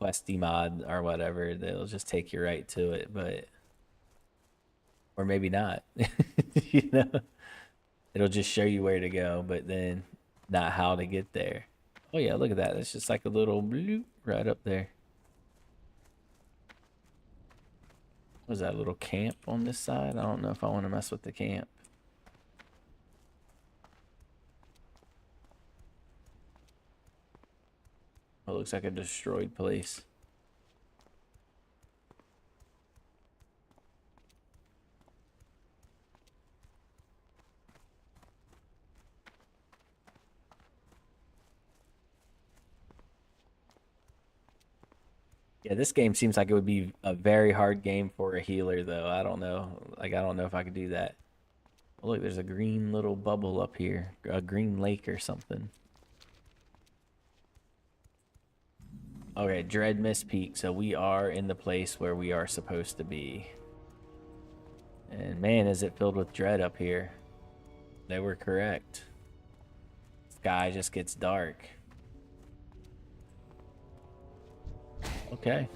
questy mod or whatever, they'll just take you right to it, but or maybe not. You know? It'll just show you where to go, but then not how to get there. Oh yeah, look at that. It's just like a little bloop right up there. Was that a little camp on this side? I don't know if I want to mess with the camp. Oh, it looks like a destroyed place. Yeah, this game seems like it would be a very hard game for a healer, though. I don't know. Like, I don't know if I could do that. Oh, look, there's a green little bubble up here. A green lake or something. Okay, Dreadmist Peak. So we are in the place where we are supposed to be. And man, is it filled with dread up here. They were correct. Sky just gets dark. Okay.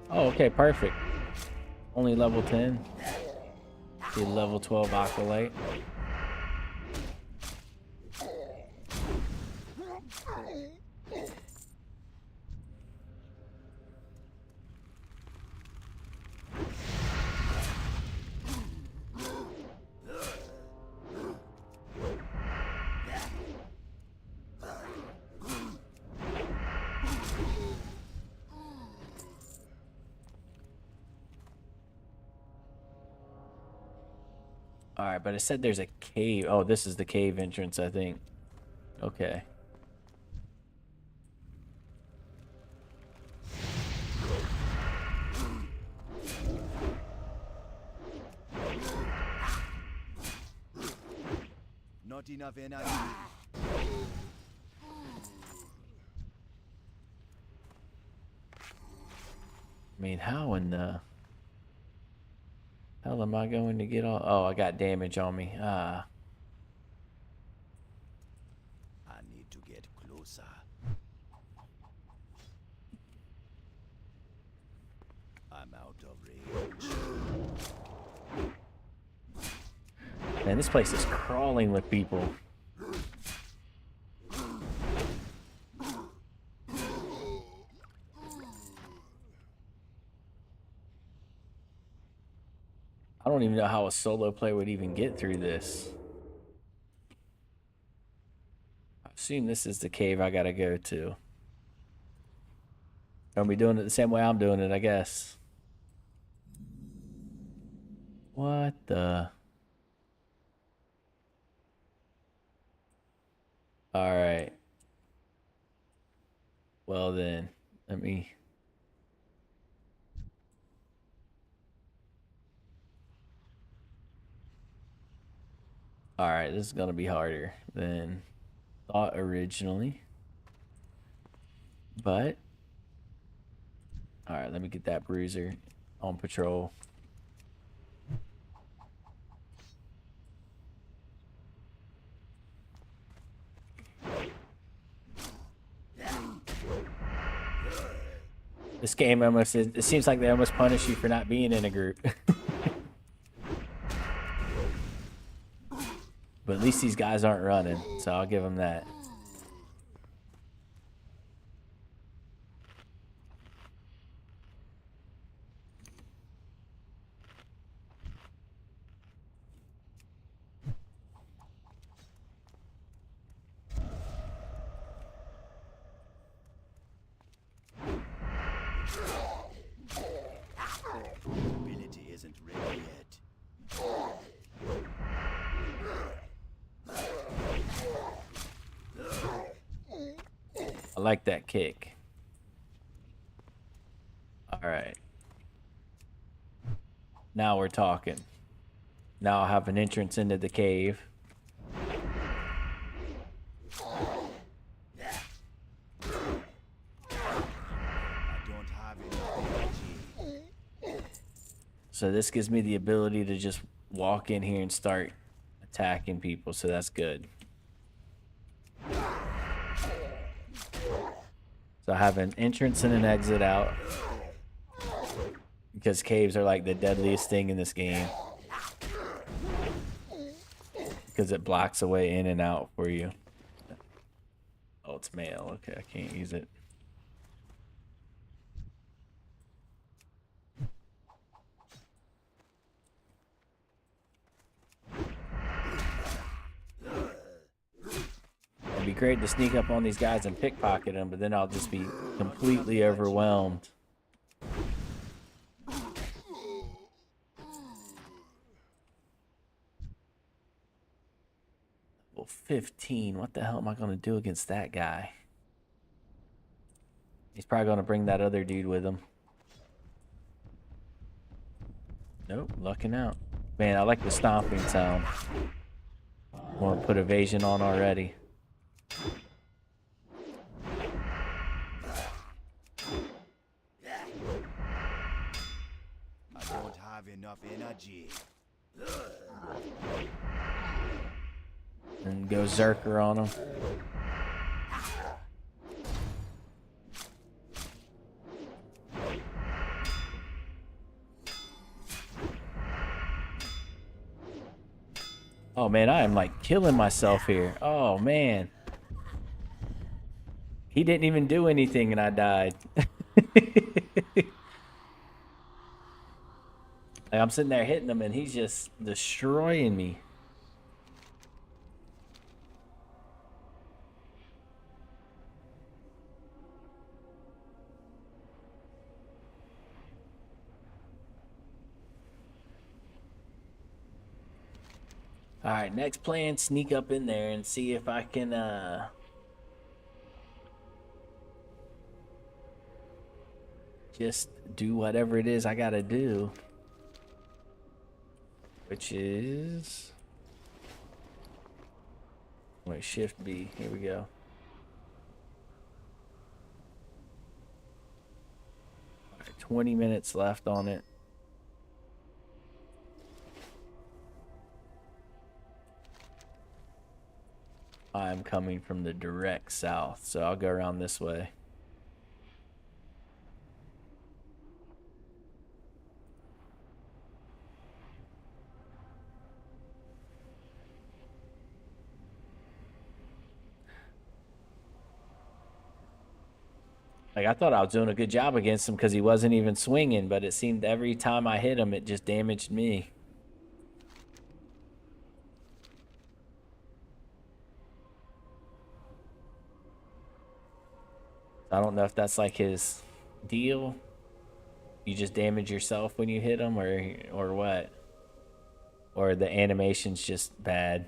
Oh, okay, perfect. Only level 10. The level 12 Aqualite. Alright, but it said there's a cave. Oh, this is the cave entrance, I think. Okay. Not enough energy. I mean, how in the hell am I going to get all... Oh, I got damage on me. Ah. I need to get closer. I'm out of range. Man, this place is crawling with people. I don't even know how a solo player would even get through this. I assume this is the cave I gotta go to. Are we doing it the same way I'm doing it, I guess? What the? Alright. Well then, let me... Alright, this is gonna be harder than thought originally. But... Alright, let me get that bruiser on patrol. This game almost, it seems like they almost punish you for not being in a group. But at least these guys aren't running, so I'll give them that. Ability isn't ready yet. I like that kick. Alright. Now we're talking. Now I have an entrance into the cave. So this gives me the ability to just walk in here and start attacking people, so that's good. So I have an entrance and an exit out. Because caves are like the deadliest thing in this game. Because it blocks a way in and out for you. Oh, it's mail. Okay, I can't use it. It'd be great to sneak up on these guys and pickpocket them, but then I'll just be completely overwhelmed. Well, 15. What the hell am I going to do against that guy? He's probably going to bring that other dude with him. Nope, lucking out. Man, I like the stomping sound. I want to put evasion on already. I don't have enough energy. And go Zerker on him. Oh man, I am like killing myself here. Oh man. He didn't even do anything and I died. Like, I'm sitting there hitting him and he's just destroying me. Alright, next plan, sneak up in there and see if I can, just do whatever it is I gotta do. Which is... Wait, Shift B. Here we go. Alright, 20 minutes left on it. I'm coming from the direct south, so I'll go around this way. Like, I thought I was doing a good job against him because he wasn't even swinging, but it seemed every time I hit him, it just damaged me. I don't know if that's like his deal. You just damage yourself when you hit him, or what? Or the animation's just bad.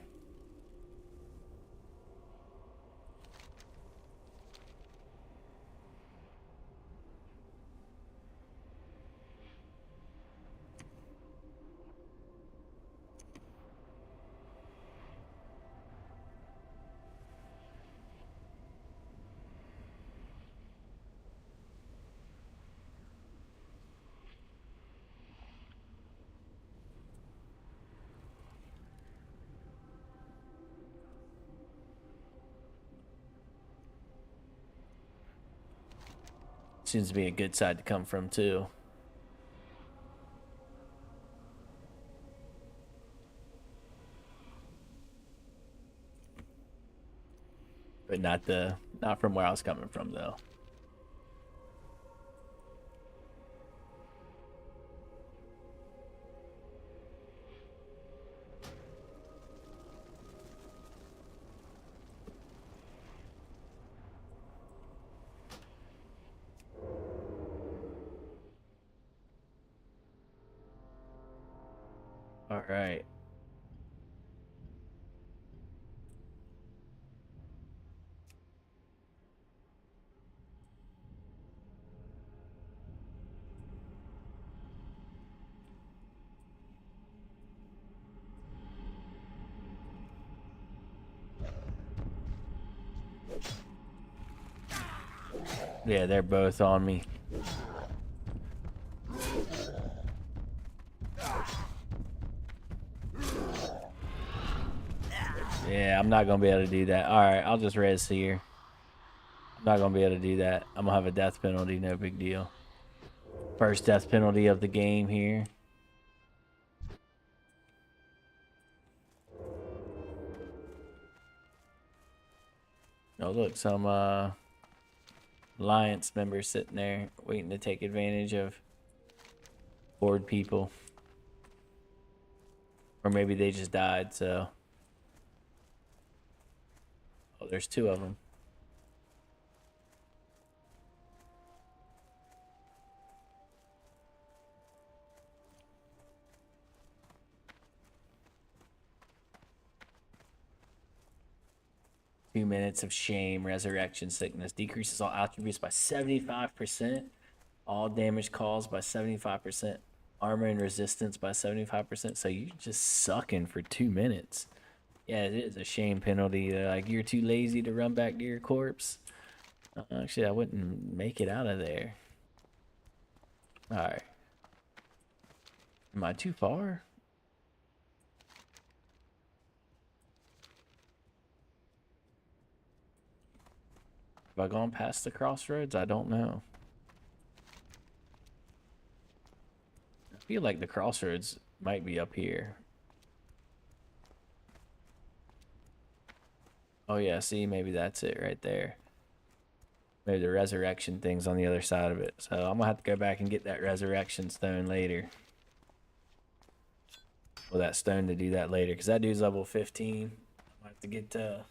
Seems to be a good side to come from too. But not from where I was coming from though. All right. Yeah, they're both on me. Yeah, I'm not gonna be able to do that. Alright, I'll just res here. I'm not gonna be able to do that. I'm gonna have a death penalty, no big deal. First death penalty of the game here. Oh look, some Alliance members sitting there waiting to take advantage of bored people. Or maybe they just died, so. Oh, there's two of them. Two minutes of shame, resurrection, sickness. Decreases all attributes by 75%. All damage caused by 75%. Armor and resistance by 75%. So you're just sucking for 2 minutes. Yeah, it is a shame penalty. Like, you're too lazy to run back to your corpse. Actually, I wouldn't make it out of there. Alright. Am I too far? Have I gone past the crossroads? I don't know. I feel like the crossroads might be up here. Oh yeah, see, maybe that's it right there. Maybe the resurrection thing's on the other side of it. So I'm gonna have to go back and get that resurrection stone later. Well, that stone to do that later, because that dude's level 15. I have to get at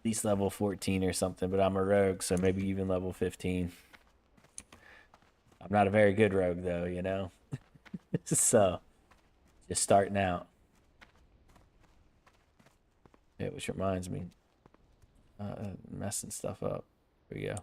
least level 14 or something, but I'm a rogue, so maybe even level 15. I'm not a very good rogue though, you know? So, just starting out. Yeah, which reminds me, messing stuff up. Here we go.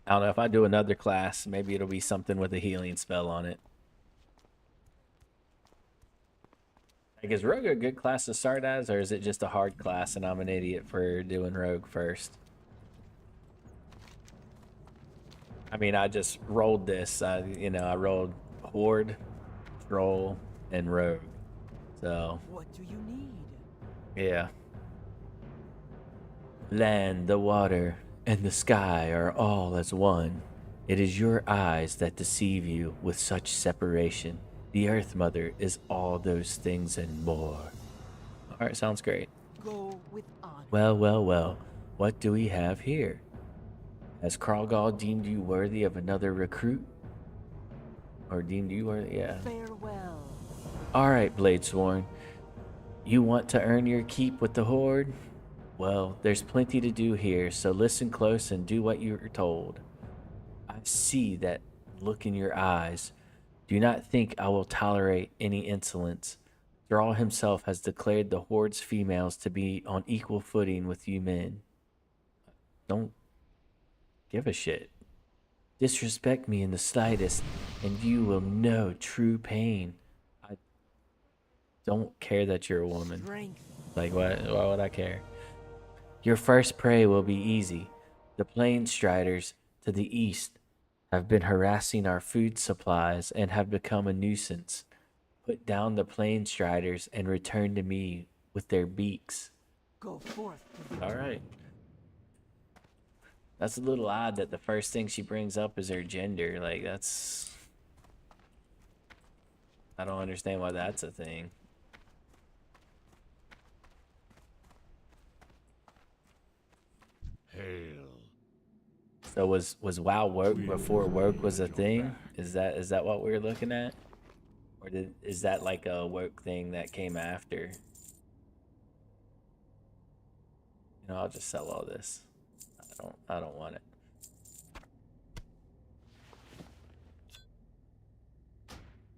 I don't know if I do another class, maybe it'll be something with a healing spell on it. Like, is Rogue a good class to start as, or is it just a hard class and I'm an idiot for doing Rogue first? I mean, I just rolled this. You know, I rolled Horde, Troll, and Rogue. So. What do you need? Yeah. Land, the water, and the sky are all as one. It is your eyes that deceive you with such separation. The Earth Mother is all those things and more. Alright, sounds great. Go with honor. Well, well, well. What do we have here? Has Kralgal deemed you worthy of another recruit? Or deemed you worthy? Yeah. Farewell. Alright, Bladesworn. You want to earn your keep with the Horde? Well, there's plenty to do here, so listen close and do what you're told. I see that look in your eyes. Do not think I will tolerate any insolence. Thrall himself has declared the Horde's females to be on equal footing with you men. Don't give a shit. Disrespect me in the slightest, and you will know true pain. I don't care that you're a woman. Strength. Like, why would I care? Your first prey will be easy. The plain striders to the east have been harassing our food supplies and have become a nuisance. Put down the plain striders and return to me with their beaks. Go forth. To victory. All right. That's a little odd that the first thing she brings up is her gender. Like, that's... I don't understand why that's a thing. Hail. So was WoW woke before woke was a thing? Is that what we were looking at? Or is that like a woke thing that came after? You know, I'll just sell all this. I don't want it.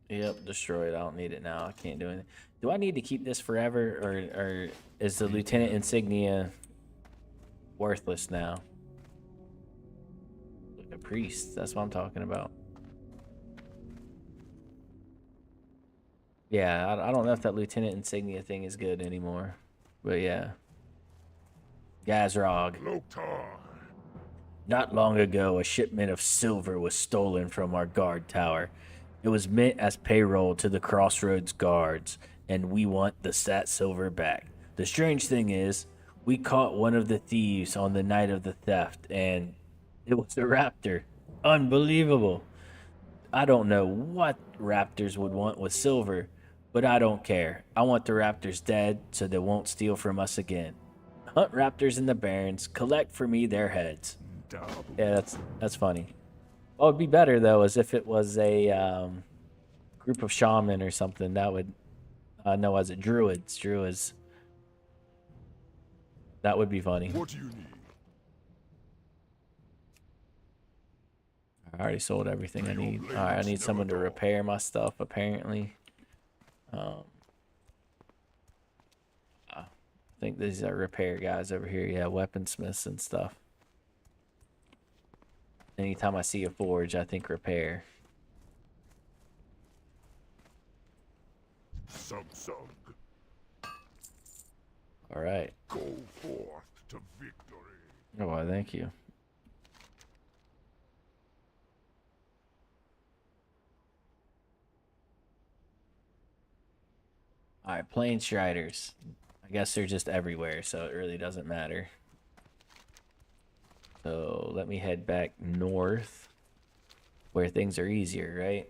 Yep, destroyed. I don't need it now. I can't do anything. Do I need to keep this forever, or is the lieutenant insignia worthless now? Like a priest. That's what I'm talking about. Yeah, I don't know if that lieutenant insignia thing is good anymore, but yeah. Gazrog. Loktar. Not long ago, a shipment of silver was stolen from our guard tower. It was meant as payroll to the Crossroads guards, and we want that silver back. The strange thing is, we caught one of the thieves on the night of the theft, and it was a raptor. Unbelievable. I don't know what raptors would want with silver, but I don't care. I want the raptors dead so they won't steal from us again. Hunt raptors in the Barrens, collect for me their heads. Yeah, that's funny. What would be better though is if it was a group of shaman or something. That would no, as it druids. That would be funny. What do you need? I already sold everything I need. All right, I need someone to repair my stuff. Apparently, I think these are repair guys over here. Yeah, weaponsmiths and stuff. Anytime I see a forge, I think repair. Sug. All right. Go forth to victory. Oh, well, thank you. All right, plain striders. I guess they're just everywhere, so it really doesn't matter. So let me head back north, where things are easier, right?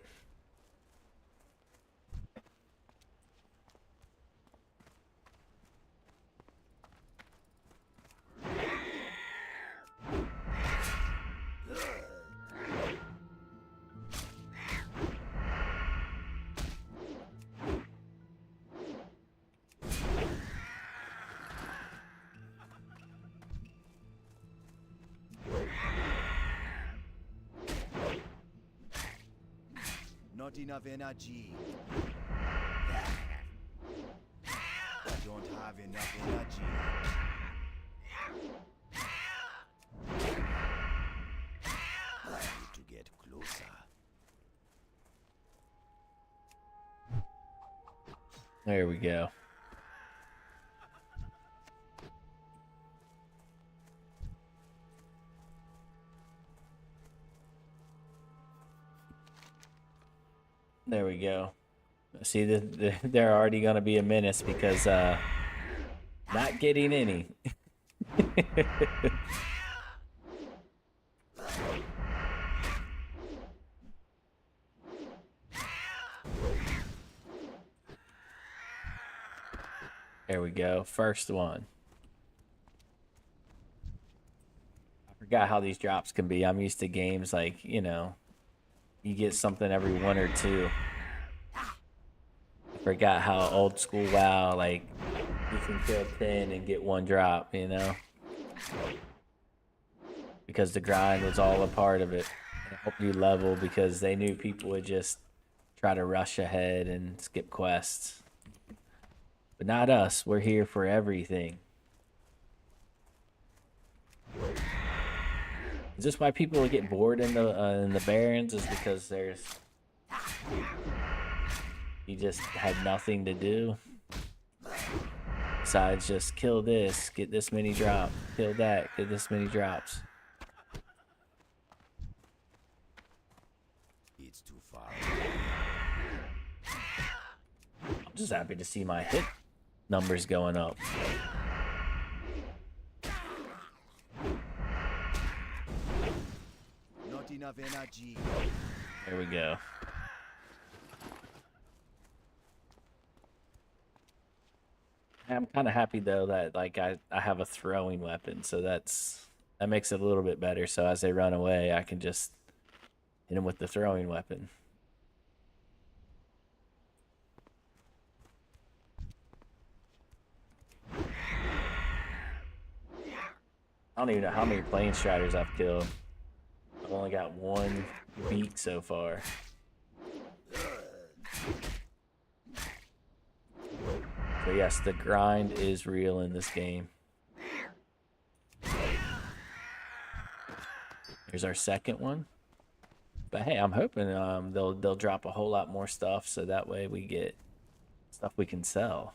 Not enough energy. I don't have enough energy. I need to get closer. There we go. There we go. See, they're already going to be a menace because not getting any. There we go. First one. Forgot how these drops can be. I'm used to games like, you know, you get something every 1 or 2. I forgot how old school WoW, like, you can kill 10 and get 1 drop, you know? Because the grind was all a part of it. It helped you level because they knew people would just try to rush ahead and skip quests. But not us. We're here for everything. Is this why people get bored in the Barrens? Is because you just had nothing to do besides just kill this, get this many drops, kill that, get this many drops. It's too far. I'm just happy to see my hit numbers going up. Not enough energy. There we go. I'm kind of happy though that like I have a throwing weapon, so that makes it a little bit better. So as they run away, I can just hit them with the throwing weapon. I don't even know how many plane striders I've killed. I've only got 1 beat so far. So yes, the grind is real in this game. Here's our second one. But hey, I'm hoping they'll drop a whole lot more stuff so that way we get stuff we can sell.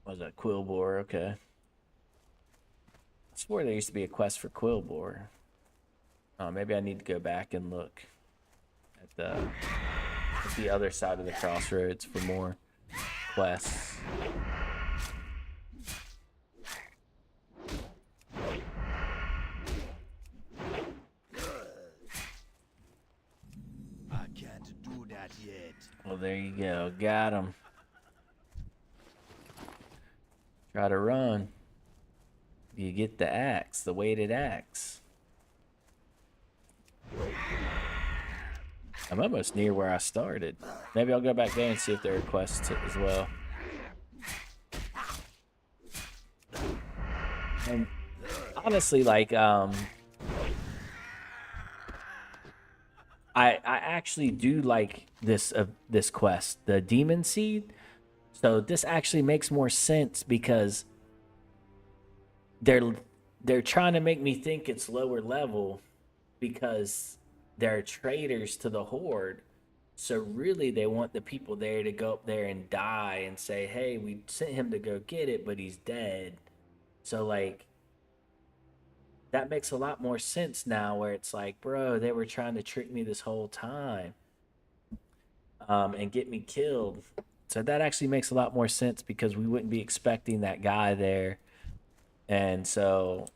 Was that quill boar? Okay. I swore there used to be a quest for quill boar. Oh, maybe I need to go back and look at the other side of the crossroads for more quests. I can't do that yet. Well, there you go. Got him. Try to run. You get the axe, the weighted axe. I'm almost near where I started. Maybe I'll go back there and see if there are quests as well. And honestly, like, I actually do like this quest, the demon seed. So this actually makes more sense because they're trying to make me think it's lower level because they're traitors to the horde. So really they want the people there to go up there and die and say, hey, we sent him to go get it, but he's dead. So like that makes a lot more sense now where it's like, bro, they were trying to trick me this whole time and get me killed. So that actually makes a lot more sense because we wouldn't be expecting that guy there. And so,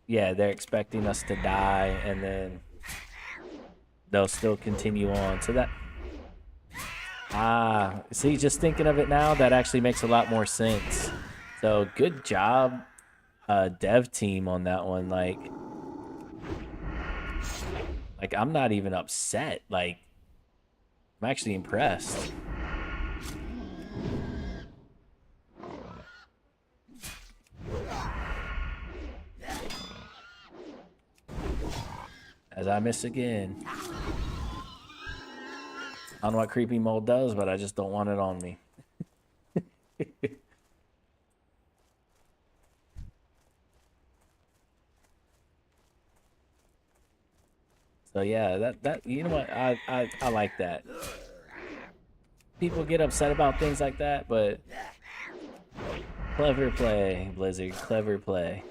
yeah, they're expecting us to die and then they'll still continue on. So that, see, just thinking of it now, that actually makes a lot more sense. So good job, dev team on that one. Like I'm not even upset. Like, I'm actually impressed. As I miss again. I don't know what creepy mold does, but I just don't want it on me. So yeah, that you know what, I like that. People get upset about things like that, but clever play, Blizzard, clever play.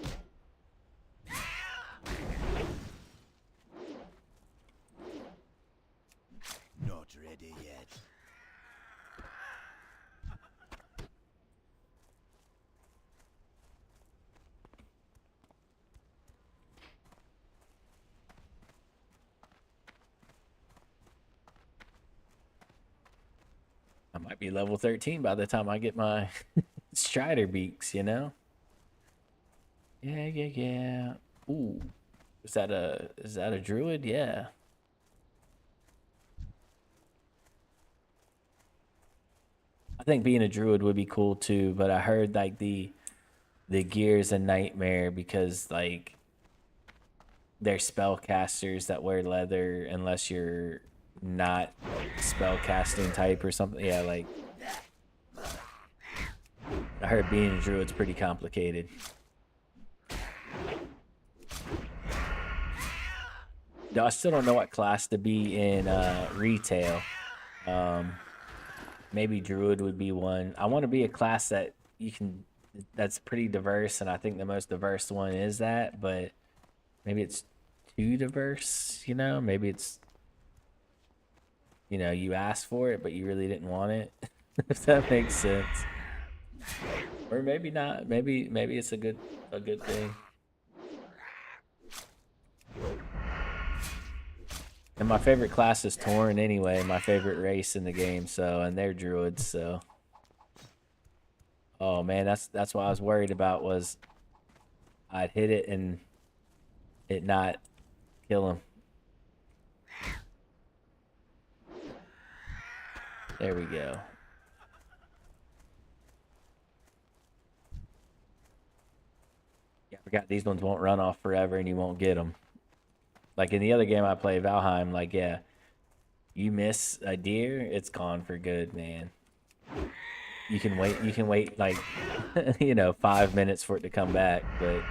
Not ready yet. Might be level 13 by the time I get my Strider beaks, you know? Yeah. Ooh. Is that a druid? Yeah. I think being a druid would be cool too, but I heard like the gear is a nightmare because like they're spellcasters that wear leather unless you're not spellcasting type or something. Yeah, like I heard being a druid's pretty complicated. No, I still don't know what class to be in retail. Maybe druid would be one. I want to be a class that that's pretty diverse, and I think the most diverse one is that, but maybe it's too diverse, you know? Maybe it's, you asked for it, but you really didn't want it. If that makes sense. Or maybe not. Maybe it's a good thing. And my favorite class is Tauren anyway, my favorite race in the game, so, and they're druids, so. Oh man, that's what I was worried about, was I'd hit it and it not kill him. There we go. Yeah, I forgot these ones won't run off forever and you won't get them. Like in the other game I play, Valheim, like, yeah, you miss a deer, it's gone for good, man. You can wait like, 5 minutes for it to come back, but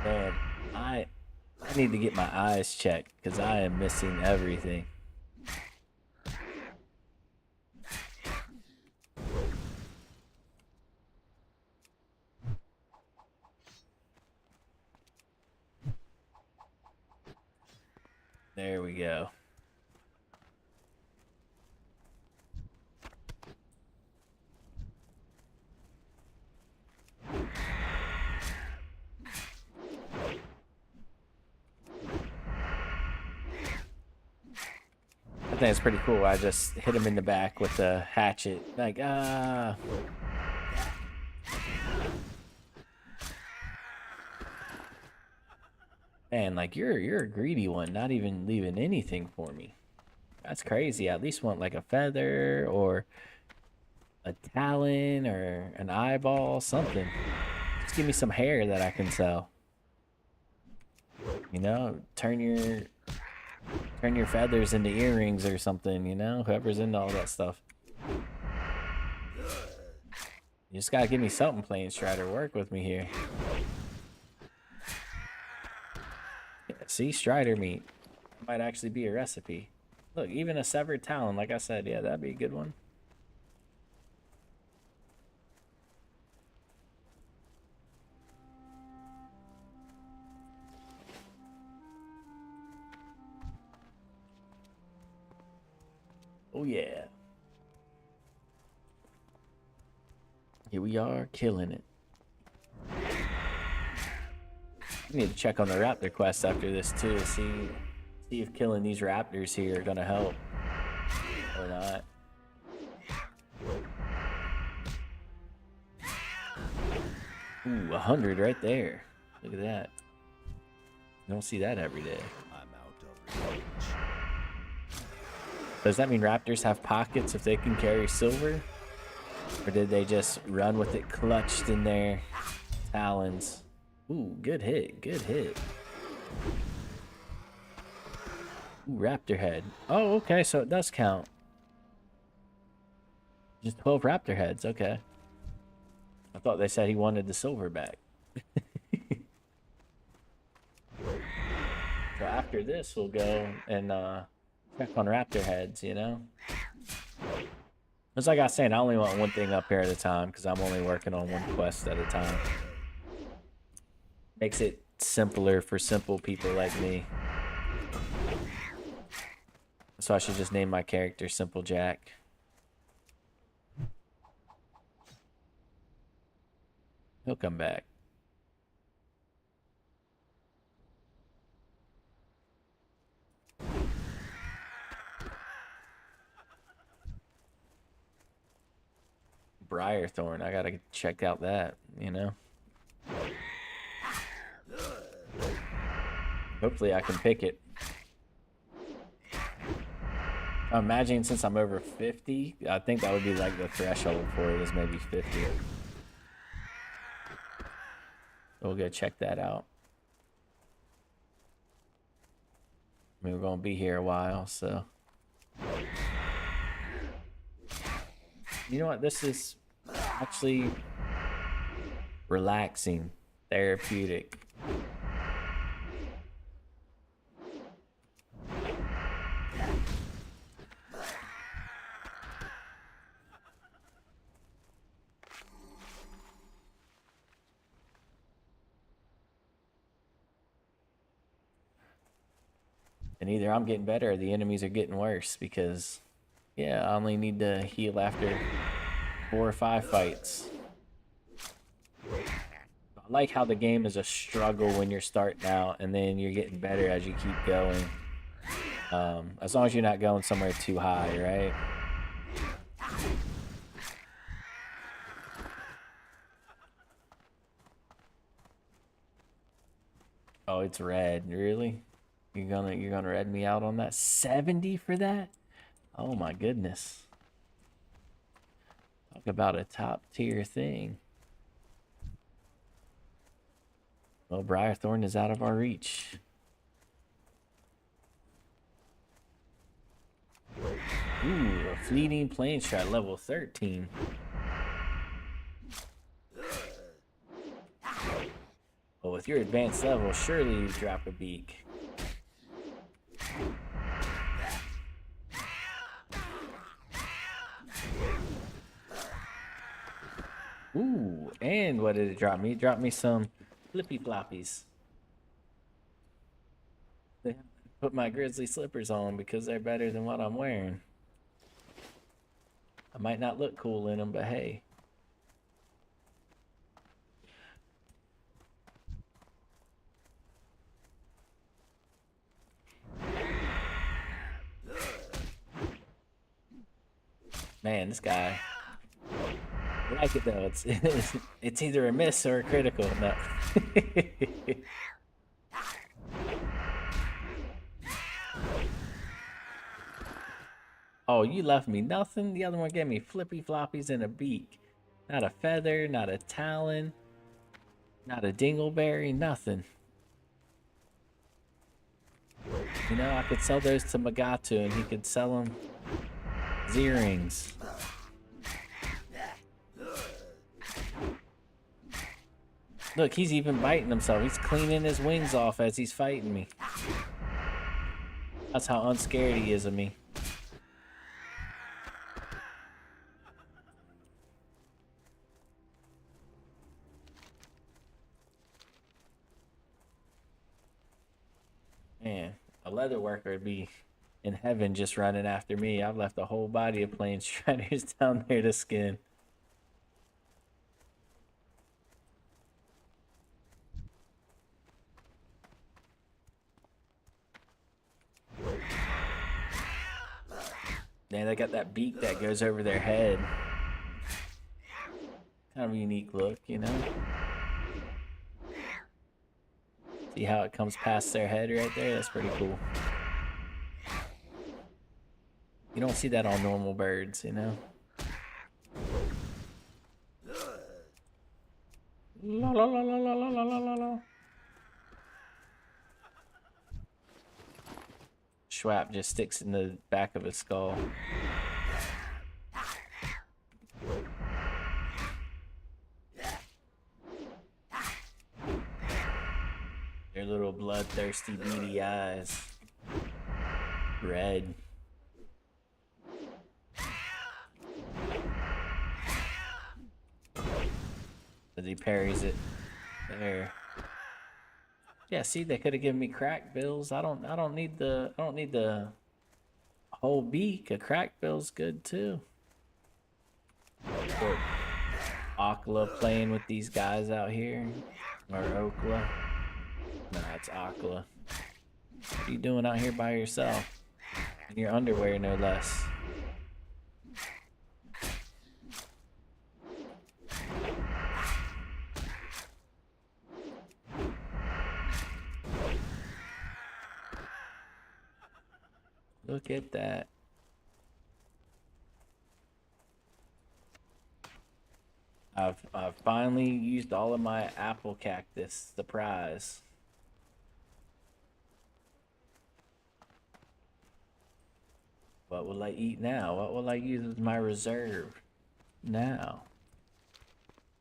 man, I need to get my eyes checked because I am missing everything. There we go. I think it's pretty cool. I just hit him in the back with a hatchet. Like, Man, like you're a greedy one, not even leaving anything for me. That's crazy. I at least want like a feather or a talon or an eyeball, something. Just give me some hair that I can sell. Turn your feathers into earrings or something, whoever's into all that stuff. You just gotta give me something, Plain Strider. Work with me here. Yeah, see, Strider meat might actually be a recipe. Look, even a severed talon, like I said, yeah, that'd be a good one. Oh yeah. Here we are, killing it. We need to check on the raptor quest after this too, see if killing these raptors here are gonna help or not. Ooh, 100 right there. Look at that. You don't see that every day. I'm out of reach. Does that mean raptors have pockets if they can carry silver? Or did they just run with it clutched in their talons? Ooh, good hit, good hit. Ooh, raptor head. Oh, okay, so it does count. Just 12 raptor heads, okay. I thought they said he wanted the silver back. So after this, we'll go and check on raptor heads, As like I was saying, I only want one thing up here at a time because I'm only working on one quest at a time. Makes it simpler for simple people like me. So I should just name my character Simple Jack. He'll come back. Briarthorn. I gotta check out that, you know. Hopefully I can pick it. I'm imagining since I'm over 50, I think that would be like the threshold for it is maybe 50. We'll go check that out. I mean, we're gonna be here a while, so. You know what? This is actually relaxing, therapeutic. And either I'm getting better or the enemies are getting worse because, yeah, I only need to heal after 4 or 5 fights. I like how the game is a struggle when you're starting out and then you're getting better as you keep going. As long as you're not going somewhere too high, right? Oh, it's red, really? You're gonna red me out on that? 70 for that? Oh my goodness. Talk about a top tier thing. Well, Briarthorn is out of our reach. Ooh, a fleeting plane shot, level 13. Well, with your advanced level, surely you drop a beak. Ooh, and what did it drop me? It dropped me some flippy floppies. Put my grizzly slippers on because they're better than what I'm wearing. I might not look cool in them, but hey. Man, this guy. I like it though. It's either a miss or a critical. No. Oh, you left me nothing. The other one gave me flippy floppies and a beak. Not a feather, not a talon, not a dingleberry, nothing. You know, I could sell those to Magatu and he could sell them Z-rings. Look, he's even biting himself. He's cleaning his wings off as he's fighting me. That's how unscared he is of me. Man, a leather worker would be in heaven just running after me. I've left a whole body of plain shredders down there to skin. Man, they got that beak that goes over their head. Kind of a unique look, you know? See how it comes past their head right there? That's pretty cool. You don't see that on normal birds, you know? La la la la la la la la la. Schwab just sticks in the back of his skull. Their little bloodthirsty beady eyes. Red. But he parries it. There. Yeah, see, they could have given me crack bills. I don't need the whole beak. A crack bill's good too. Or Akla playing with these guys out here. Or Okla. Nah, it's Akla. What are you doing out here by yourself? In your underwear, no less. Look at that. I've finally used all of my apple cactus. Surprise. What will I eat now? What will I use as my reserve now?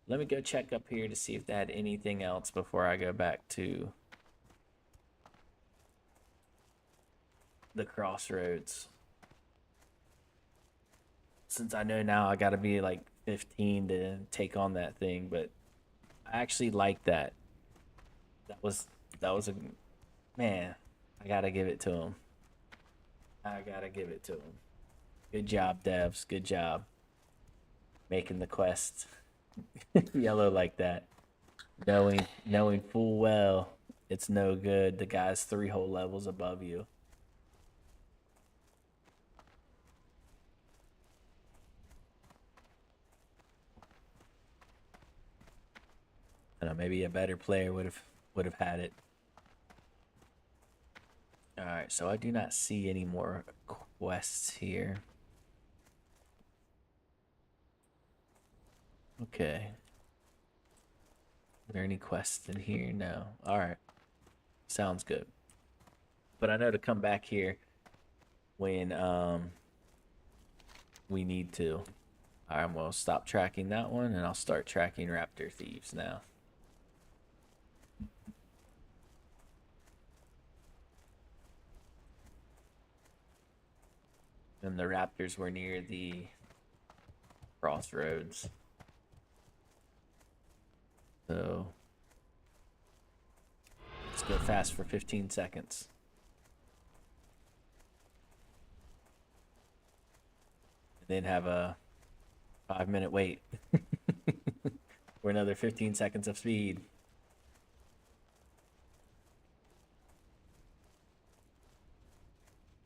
Let me go check up here to see if they had anything else before I go back to the crossroads. Since I know now I gotta be like 15 to take on that thing, but I actually like that. That was a man. I gotta give it to him. I gotta give it to him. Good job, devs. Good job making the quest yellow like that. Knowing full well it's no good. The guy's 3 whole levels above you. I don't know, maybe a better player would have had it. All right, so I do not see any more quests here. Okay. Are there any quests in here? No. All right. Sounds good. But I know to come back here when we need to. All right, we'll stop tracking that one and I'll start tracking raptor thieves now. And the raptors were near the crossroads. So let's go fast for 15 seconds. And then have a 5-minute wait for another 15 seconds of speed.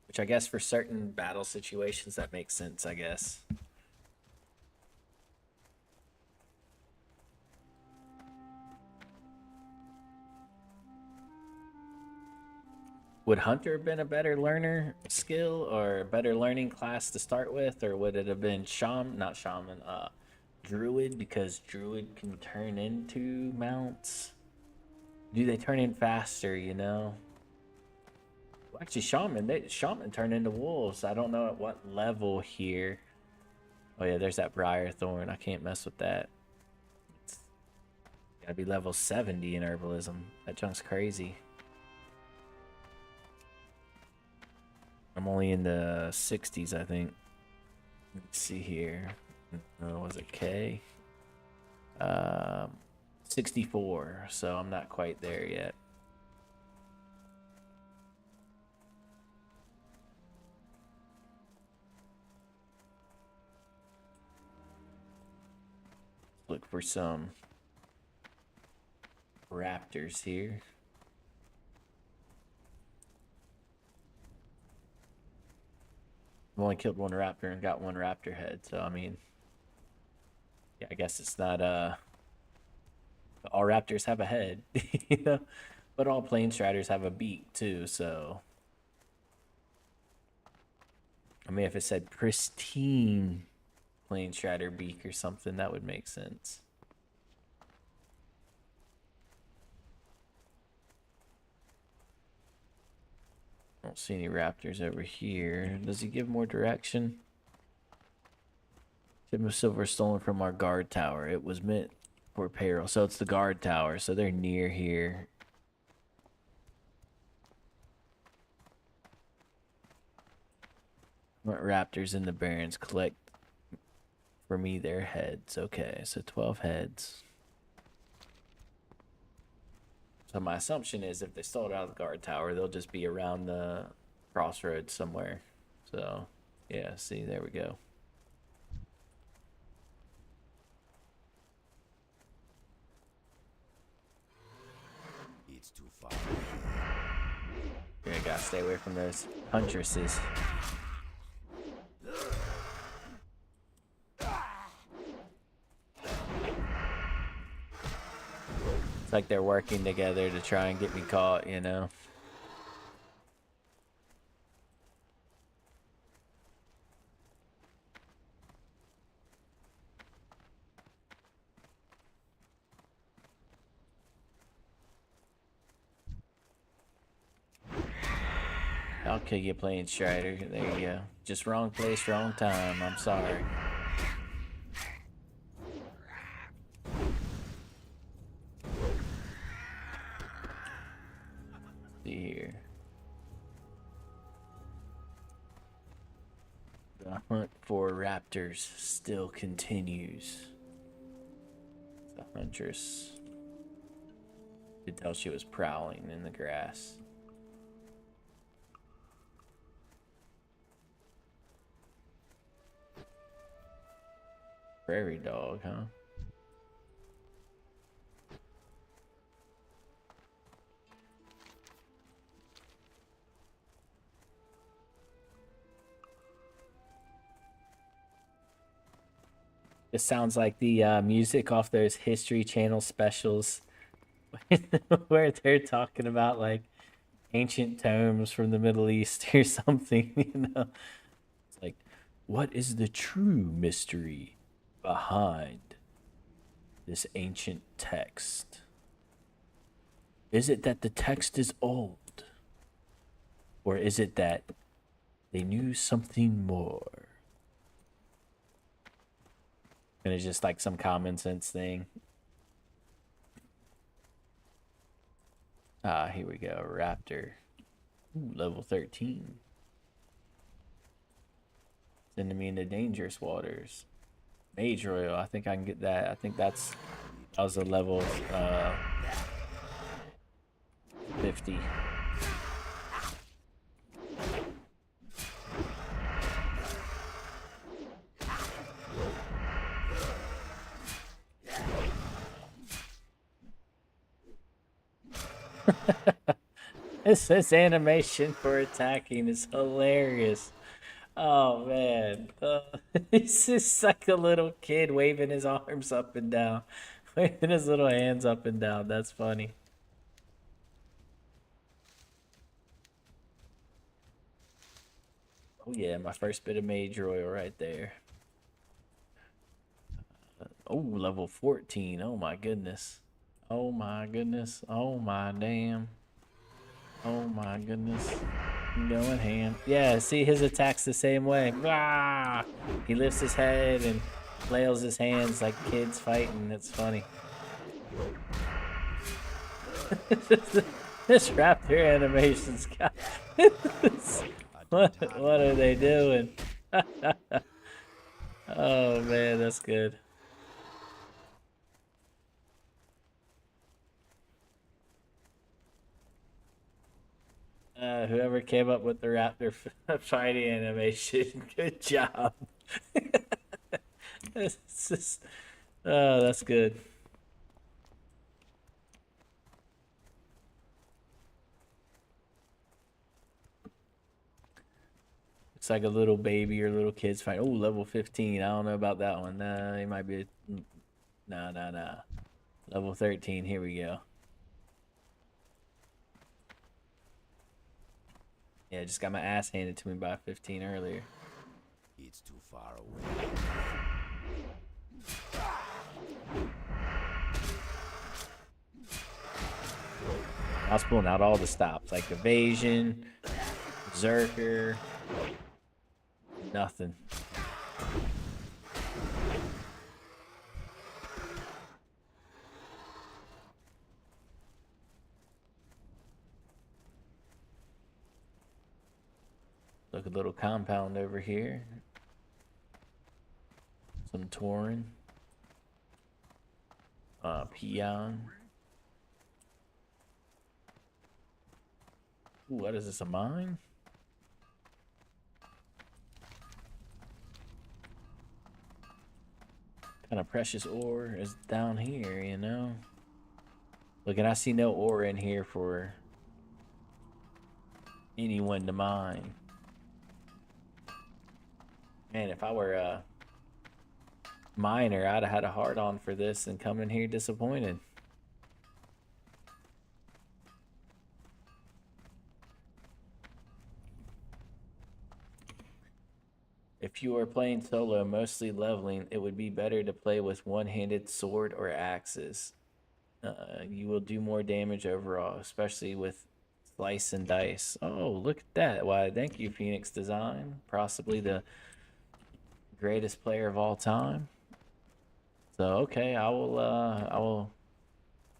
Which I guess for certain battle situations that makes sense, I guess. Would Hunter have been a better learner skill or a better learning class to start with, or would it have been Druid, because Druid can turn into mounts? Do they turn in faster, you know? Well, actually, Shaman turn into wolves. I don't know at what level here. Oh yeah, there's that Briar Thorn. I can't mess with that. It's gotta be level 70 in herbalism. That junk's crazy. I'm only in the 60s, I think. Let's see here. Was it K? 64, so I'm not quite there yet. Look for some raptors here. I've only killed one raptor and got one raptor head, so I mean, yeah, I guess it's not all raptors have a head, you know, but all plane striders have a beak too, so I mean, if it said pristine plane strider beak or something, that would make sense. I don't see any raptors over here. Does he give more direction? Tip of silver stolen from our guard tower. It was meant for payroll. So it's the guard tower. So they're near here. Want raptors in the Barrens. Collect for me their heads. Okay, so 12 heads. So my assumption is if they stole it out of the guard tower, they'll just be around the crossroads somewhere. So, yeah, see, there we go. It's too far. Yeah, gotta stay away from those huntresses. It's like they're working together to try and get me caught, you know? I'll kill you playing Strider. There you go. Just wrong place, wrong time. I'm sorry. See here. The hunt for raptors still continues. The huntress could tell she was prowling in the grass. Prairie dog, huh? It sounds like the music off those History Channel specials where they're talking about like ancient tomes from the Middle East or something, you know? It's like, what is the true mystery behind this ancient text? Is it that the text is old? Or is it that they knew something more? And it's just like some common sense thing. Ah, here we go. Raptor. Ooh, level 13. Sending me into dangerous waters. Mage Royal. I think I can get that. I think that was a level 50. This animation for attacking is hilarious. Oh man, it's just like a little kid waving his arms up and down, waving his little hands up and down. That's funny. Oh yeah, my first bit of Mage Royal right there. Oh, level 14. Oh my goodness. Oh my goodness. Oh my damn. Oh my goodness. Going ham. Yeah, see his attack's the same way. Ah! He lifts his head and flails his hands like kids fighting. It's funny. This raptor animation's got what are they doing? Oh man, that's good. Whoever came up with the raptor fighting animation, good job. It's just, oh, that's good. It's like a little baby or little kid's fight. Oh, level 15. I don't know about that one. Nah, he might be. Nah. Level 13. Here we go. Yeah, just got my ass handed to me by 15 earlier. It's too far away. I was pulling out all the stops, like evasion, Zerker, nothing. Look, a little compound over here. Some Tauren. Peon. Ooh, what is this, a mine? Kind of precious ore is down here, you know? Look, and I see no ore in here for anyone to mine. Man, if I were a miner, I'd have had a hard on for this and come in here disappointed. If you are playing solo, mostly leveling, it would be better to play with one-handed sword or axes. You will do more damage overall, especially with Slice and dice. Oh, look at that. Why, thank you, Phoenix Design. Possibly the greatest player of all time. So, okay, I will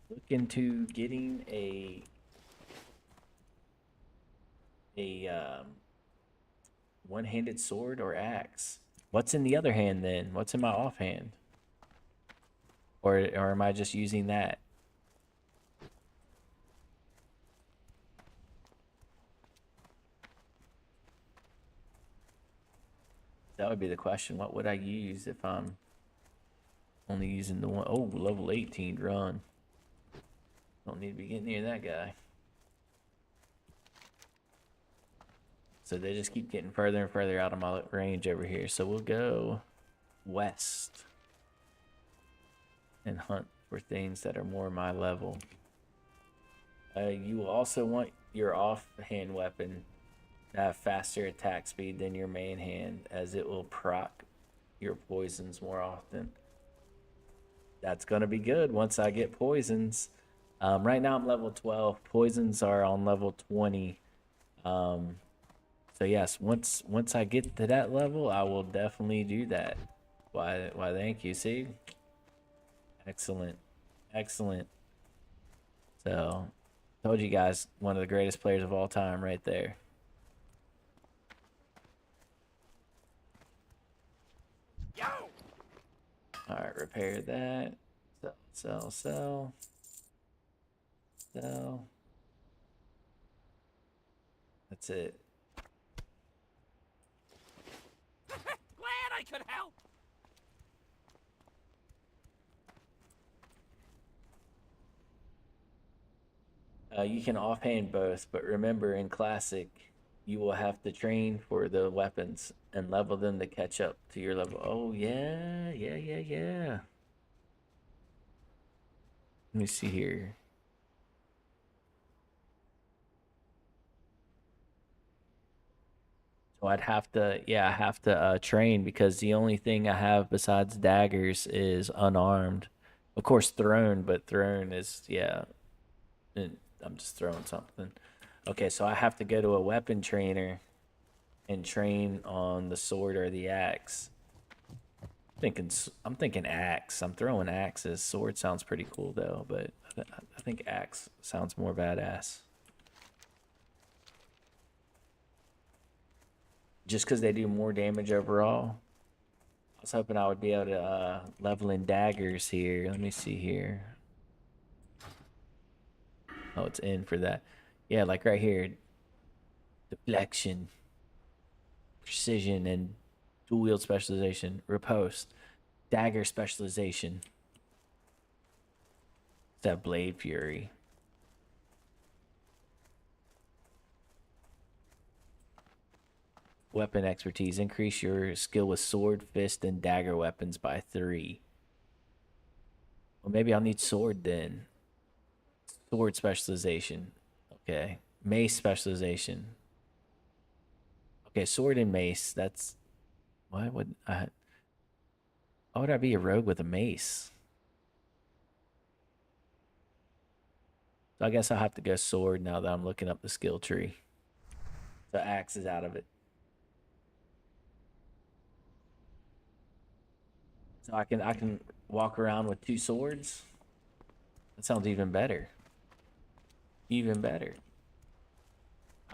look into getting a one-handed sword or axe. What's in the other hand then? What's in my offhand? Or am I just using that? That would be the question. What would I use if I'm only using the one? Oh, level 18 run. Don't need to be getting near that guy. So they just keep getting further and further out of my range over here. So we'll go west and hunt for things that are more my level. You will also want your offhand weapon to have faster attack speed than your main hand, as it will proc your poisons more often. That's gonna be good once I get poisons. Right now I'm level 12. Poisons are on level 20. So yes, once I get to that level, I will definitely do that. Why thank you. See? Excellent. Excellent. So, told you guys, one of the greatest players of all time right there. Alright, repair that. Sell. That's it. Glad I could help. You can offhand both, but remember in Classic, you will have to train for the weapons and level them to catch up to your level. Oh, yeah. Let me see here. So I'd have to, yeah, I have to train because the only thing I have besides daggers is unarmed. Of course, thrown, but thrown is, yeah, I'm just throwing something. Okay, so I have to go to a weapon trainer and train on the sword or the axe. I'm thinking axe. I'm throwing axes. Sword sounds pretty cool though, but I think axe sounds more badass. Just because they do more damage overall. I was hoping I would be able to level in daggers here. Let me see here. Oh, it's in for that. Yeah, like right here. Deflection, precision, and dual wield specialization. Riposte, dagger specialization. That blade fury. Weapon expertise. Increase your skill with sword, fist, and dagger weapons by 3. Well, maybe I'll need sword then. Sword specialization. Okay. Mace specialization. Okay, sword and mace. That's... Why would I... Why would I be a rogue with a mace? So I guess I'll have to go sword now that I'm looking up the skill tree. So axe is out of it. So I can walk around with 2 swords. That sounds even better. Even better.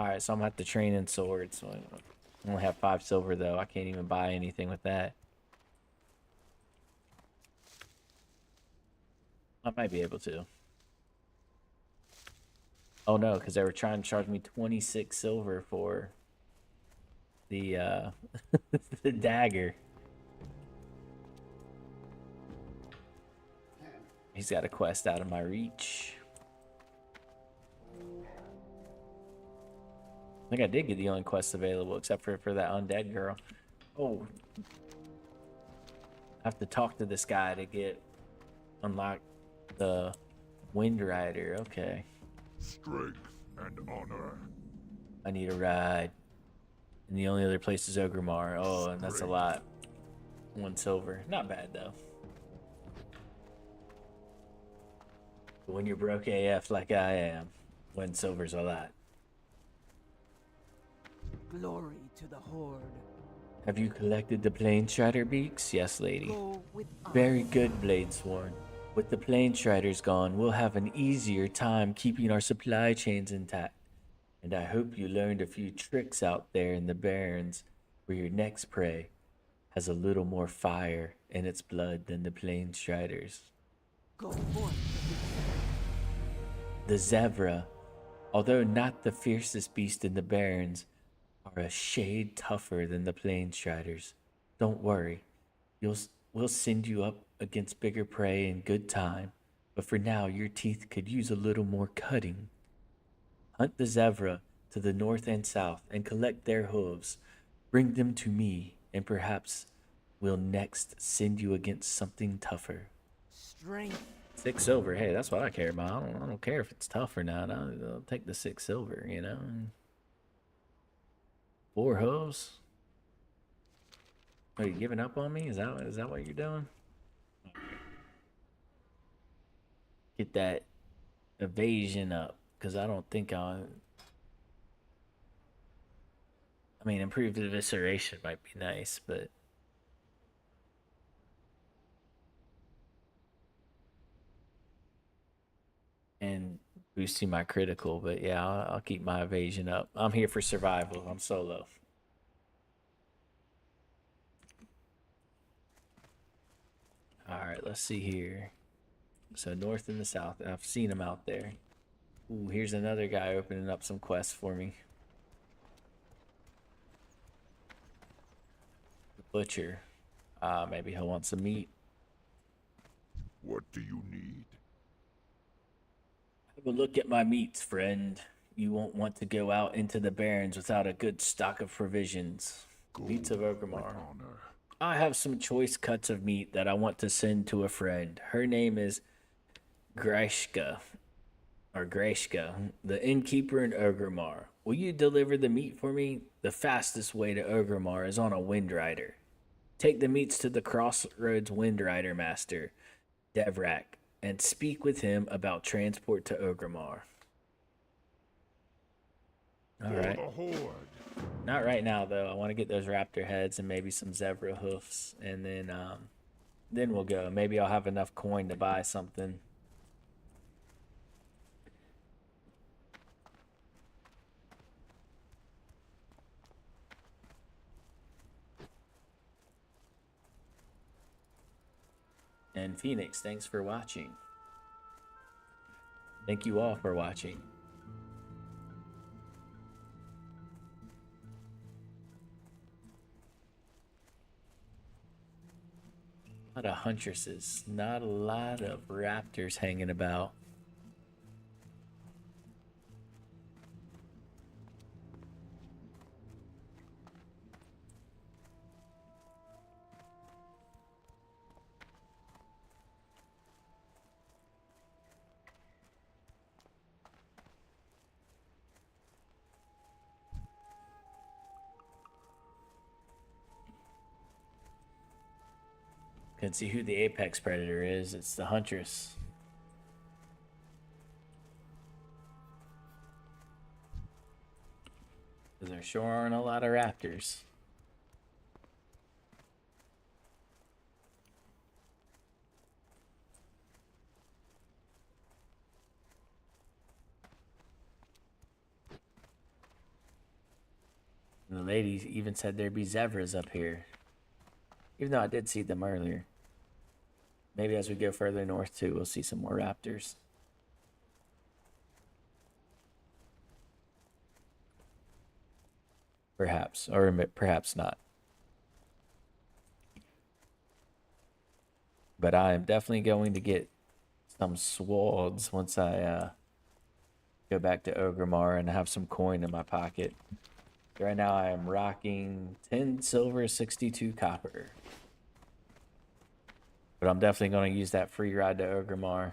Alright, so I'm gonna have to train in swords. So I only have 5 silver though. I can't even buy anything with that. I might be able to. Oh no, because they were trying to charge me 26 silver for the the dagger. He's got a quest out of my reach. I think I did get the only quest available except for that undead girl. Oh. I have to talk to this guy to unlock the Wind Rider. Okay. Strength and honor. I need a ride. And the only other place is Ogremar. Oh, and that's a lot. 1 silver. Not bad though. But when you're broke AF like I am, 1 silver's a lot. Glory to the Horde. Have you collected the plane strider beaks? Yes, lady. Go with us. Very good, Bladesworn. With the plane striders gone, we'll have an easier time keeping our supply chains intact. And I hope you learned a few tricks out there in the Barrens, where your next prey has a little more fire in its blood than the plane striders. Go forth. The zebra, although not the fiercest beast in the Barrens, are a shade tougher than the plane striders. Don't worry, we'll send you up against bigger prey in good time, but for now your teeth could use a little more cutting. Hunt the zebra to the north and south and collect their hooves. Bring them to me, and perhaps we'll next send you against something tougher. Strength. 6 silver, hey, that's what I care about. I don't care if it's tough or not. I'll take the 6 silver, you know. 4 hooves. Are you giving up on me? Is that what you're doing? Get that evasion up, because I don't think I mean, improved evisceration might be nice, but and boosting my critical, but yeah, I'll keep my evasion up. I'm here for survival. I'm solo. All right, let's see here. So north and the south, I've seen them out there. Ooh, here's another guy opening up some quests for me. The butcher. Maybe he'll want some meat. What do you need? Have a look at my meats, friend. You won't want to go out into the Barrens without a good stock of provisions. Meats of With Orgrimmar. honor. I have some choice cuts of meat that I want to send to a friend. Her name is Grashka, the innkeeper in Orgrimmar. Will you deliver the meat for me? The fastest way to Orgrimmar is on a Windrider. Take the meats to the Crossroads Windrider Master, Devrak, and speak with him about transport to Orgrimmar. All For right. the Horde. Not right now, though. I want to get those raptor heads and maybe some zebra hoofs, and then we'll go. Maybe I'll have enough coin to buy something. And Phoenix, thanks for watching. Thank you all for watching. A lot of huntresses, not a lot of raptors hanging about. Can see who the apex predator is. It's the huntress. Because there sure aren't a lot of raptors. And the lady even said there'd be zebras up here. Even though I did see them earlier. Maybe as we go further north too, we'll see some more raptors. Perhaps, or perhaps not. But I am definitely going to get some swords once I go back to Orgrimmar and have some coin in my pocket. Right now I am rocking 10 silver, 62 copper. But I'm definitely going to use that free ride to Orgrimmar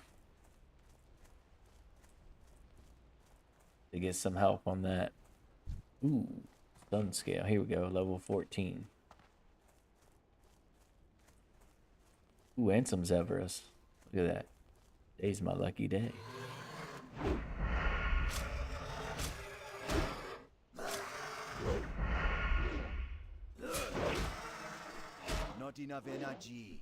to get some help on that. Ooh, stun scale. Here we go, level 14. Ooh, and some zebras. Look at that. Today's my lucky day. Not enough energy.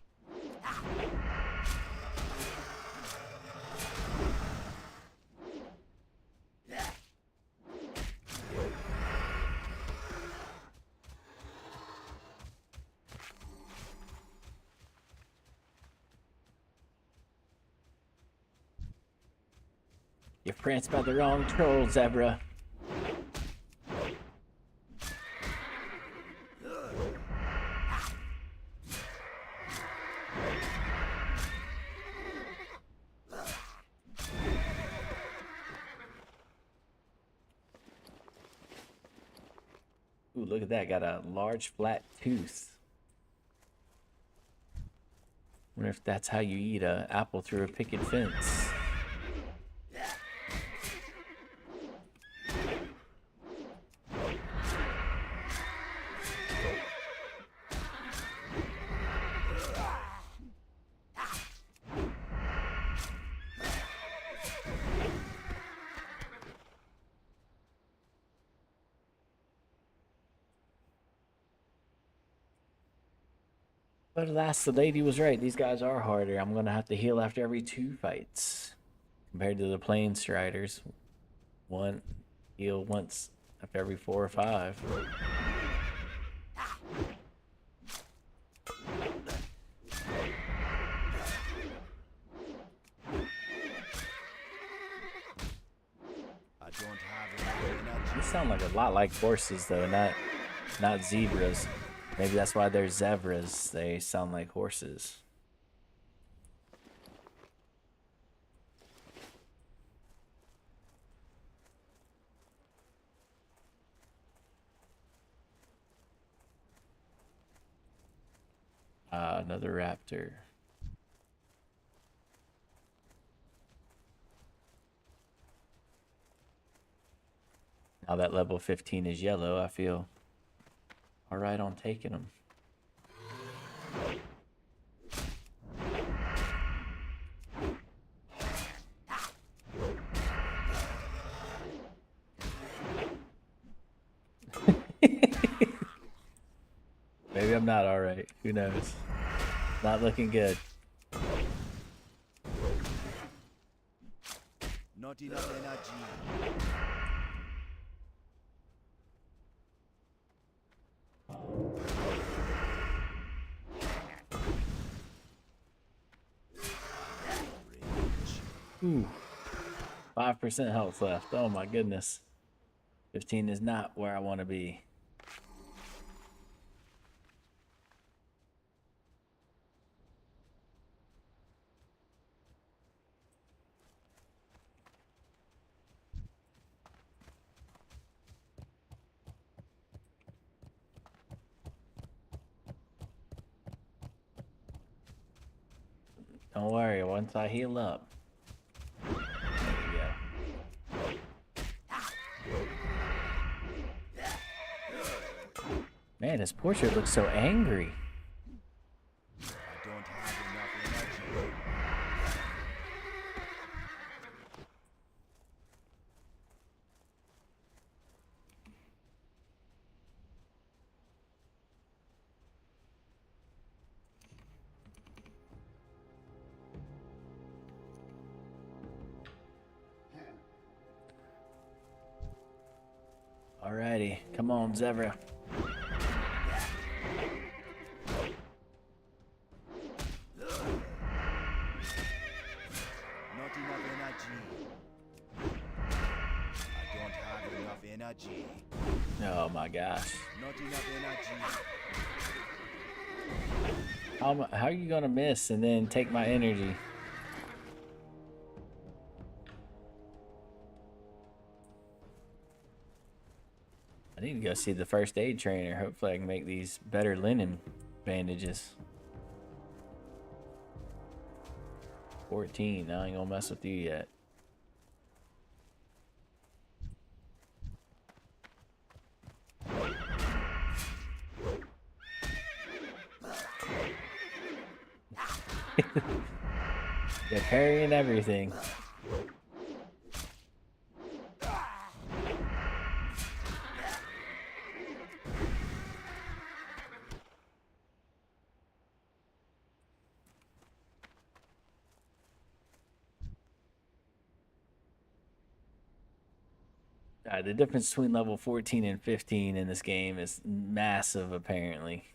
You're pranced by the wrong troll, Zebra. Ooh, look at that. Got a large flat tooth. Wonder if that's how you eat a apple through a picket fence. But alas, the lady was right. These guys are harder. I'm going to have to heal after every 2 fights. Compared to the plain striders. One heal once after every 4 or 5. I don't have enough energy. These sound like a lot like horses, though, not zebras. Maybe that's why they're zebras. They sound like horses. Another raptor. Now that level 15 is yellow, I feel alright on taking them. Maybe I'm not alright. Who knows? Not looking good. Not enough energy. Ooh. 5% health left. Oh my goodness. 15 is not where I want to be. Don't worry, once I heal up. There we go. Man, his portrait looks so angry. I don't have enough energy. Alrighty, come on, Zebra. Not enough energy. I don't have enough energy. Oh my gosh. Not enough energy. How are you gonna miss and then take my energy? I need to go see the first aid trainer. Hopefully I can make these better linen bandages. 14, I ain't gonna mess with you yet. They're carrying everything. The difference between level 14 and 15 in this game is massive, apparently.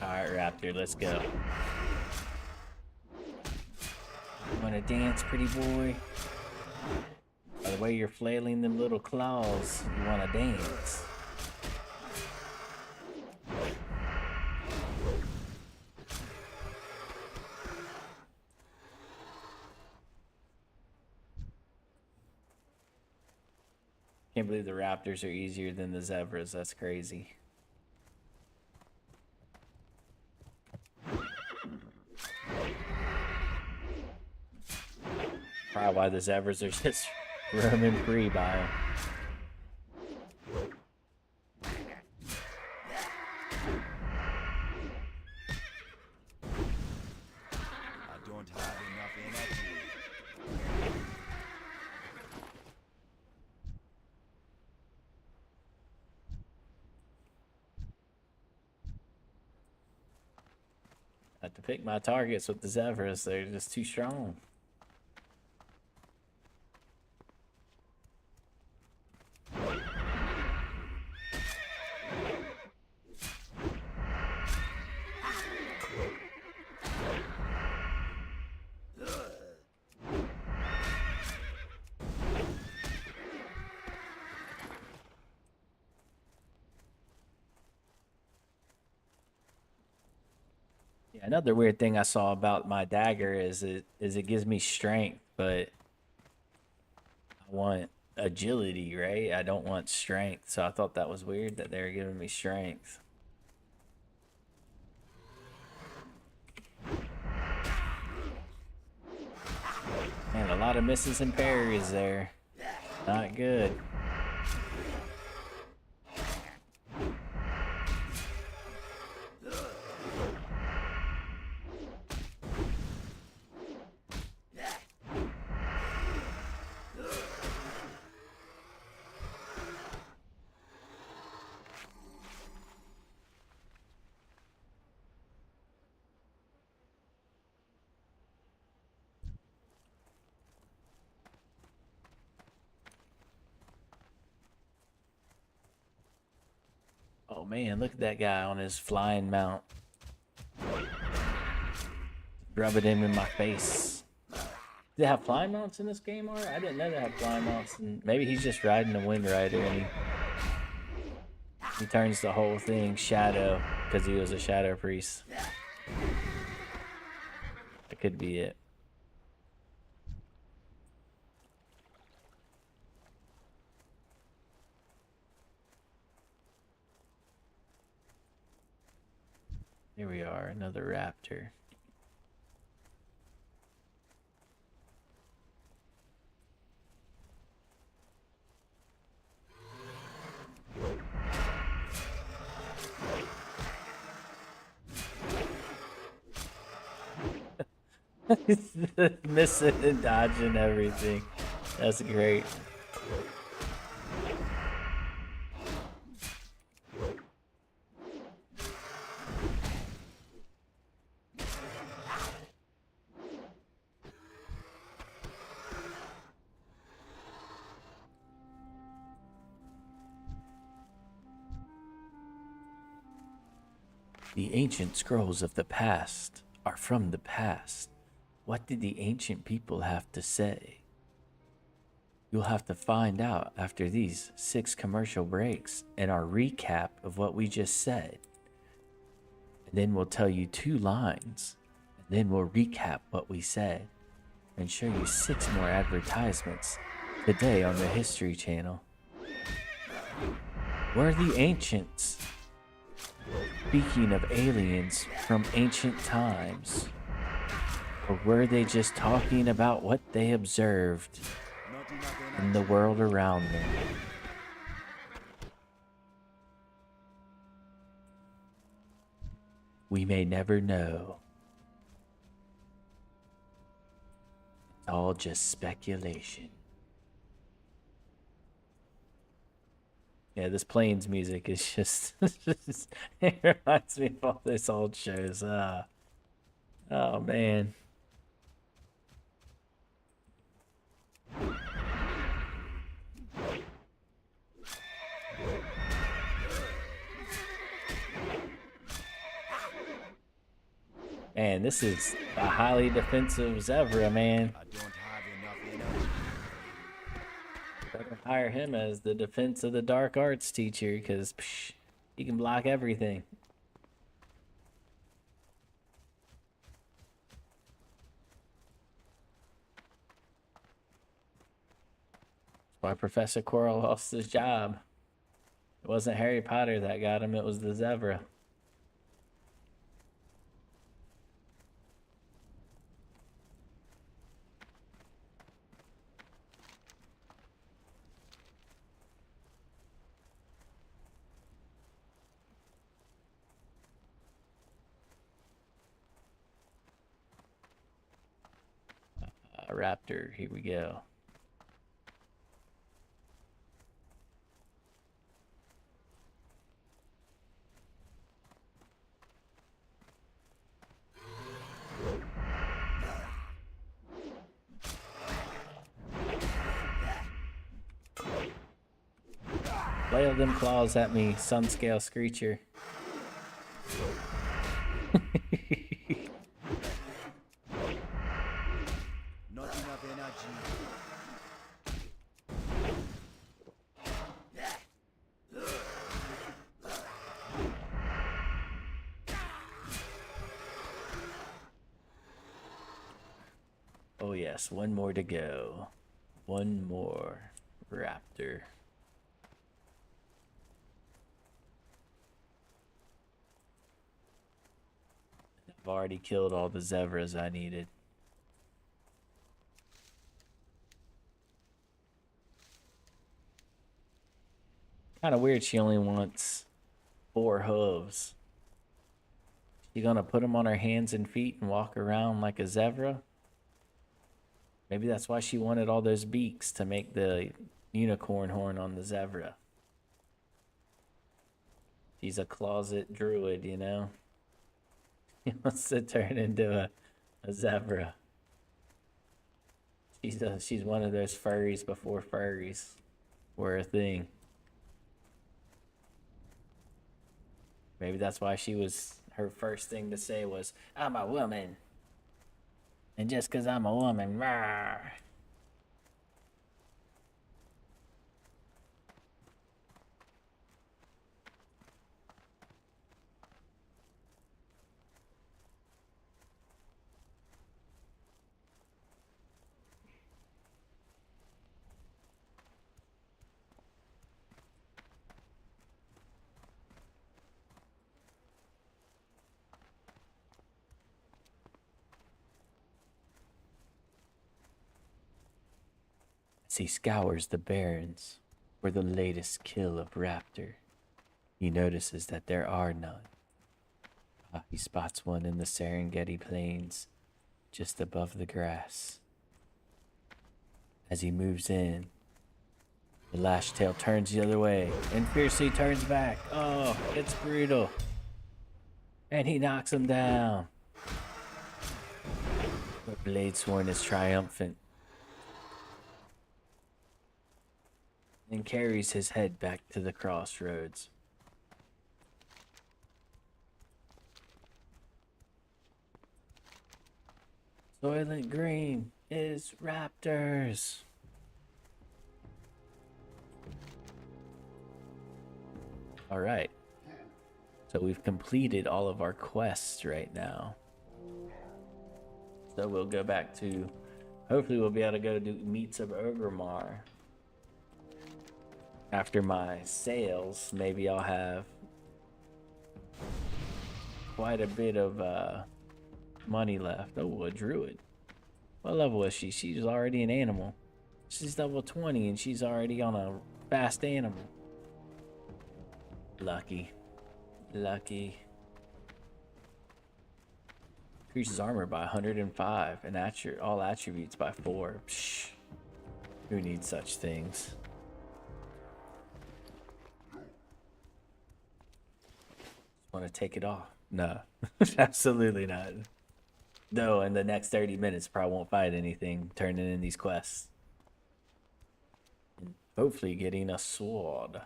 Alright, Raptor, let's go. You wanna dance, pretty boy? By the way you're flailing them little claws, you wanna dance. Can't believe the raptors are easier than the zebras. That's crazy. Probably why the zebras are just roaming free by them. I don't have enough energy. I have to pick my targets with the zebras. They're just too strong. Yeah, another weird thing I saw about my dagger is it gives me strength, but I want agility, right? I don't want strength. So I thought that was weird that they were giving me strength. Man, a lot of misses and parries there. Not good. Oh man, look at that guy on his flying mount. Rub it in my face. Do they have flying mounts in this game, or I didn't know they had flying mounts. And maybe he's just riding a Wind Rider and he turns the whole thing shadow because he was a shadow priest. That could be it. Here we are, another raptor. Missing and dodging everything. That's great. The ancient scrolls of the past are from the past. What did the ancient people have to say? You'll have to find out after these 6 commercial breaks and our recap of what we just said. And then we'll tell you 2 lines, and then we'll recap what we said and show you 6 more advertisements today on the History Channel. Were the ancients speaking of aliens from ancient times? Or were they just talking about what they observed Not enough energy. in the world around them? We may never know. It's all just speculation. Yeah, this Plains music is just, it reminds me of all those old shows. Oh man. Man, this is a highly defensive Zevra, man. I don't have enough energy. Better hire him as the defense of the dark arts teacher, because he can block everything. That's why Professor Quirrell lost his job. It wasn't Harry Potter that got him, it was the Zevra. Raptor, here we go. Flail them claws at me, Sunscale Screecher. Not enough energy. Oh yes, one more to go. One more raptor. I've already killed all the zebras I needed. Kind of weird she only wants 4 hooves. She gonna put them on her hands and feet and walk around like a zebra? Maybe that's why she wanted all those beaks, to make the unicorn horn on the zebra. She's a closet druid, you know? He wants to turn into a zebra. She's one of those furries before furries were a thing. Maybe that's why her first thing to say was, "I'm a woman. And just 'cause I'm a woman, rah." As he scours the Barrens for the latest kill of raptor, he notices that there are none. He spots one in the Serengeti Plains, just above the grass. As he moves in, the lashed tail turns the other way and fiercely turns back. Oh, it's brutal. And he knocks him down. But Bladesworn is triumphant and carries his head back to the crossroads. Soylent Green is raptors. All right. So we've completed all of our quests right now. So we'll go back to, hopefully we'll be able to go do Meats of Orgrimmar. After my sales, maybe I'll have quite a bit of money left. Oh, a druid. What level is she? She's already an animal. She's level 20 and she's already on a fast animal. Lucky. Lucky. Increases armor by 105 and all attributes by 4. Psh. Who needs such things? Want to take it off? No. Absolutely not. Though in the next 30 minutes probably won't find anything turning in these quests. And hopefully getting a sword.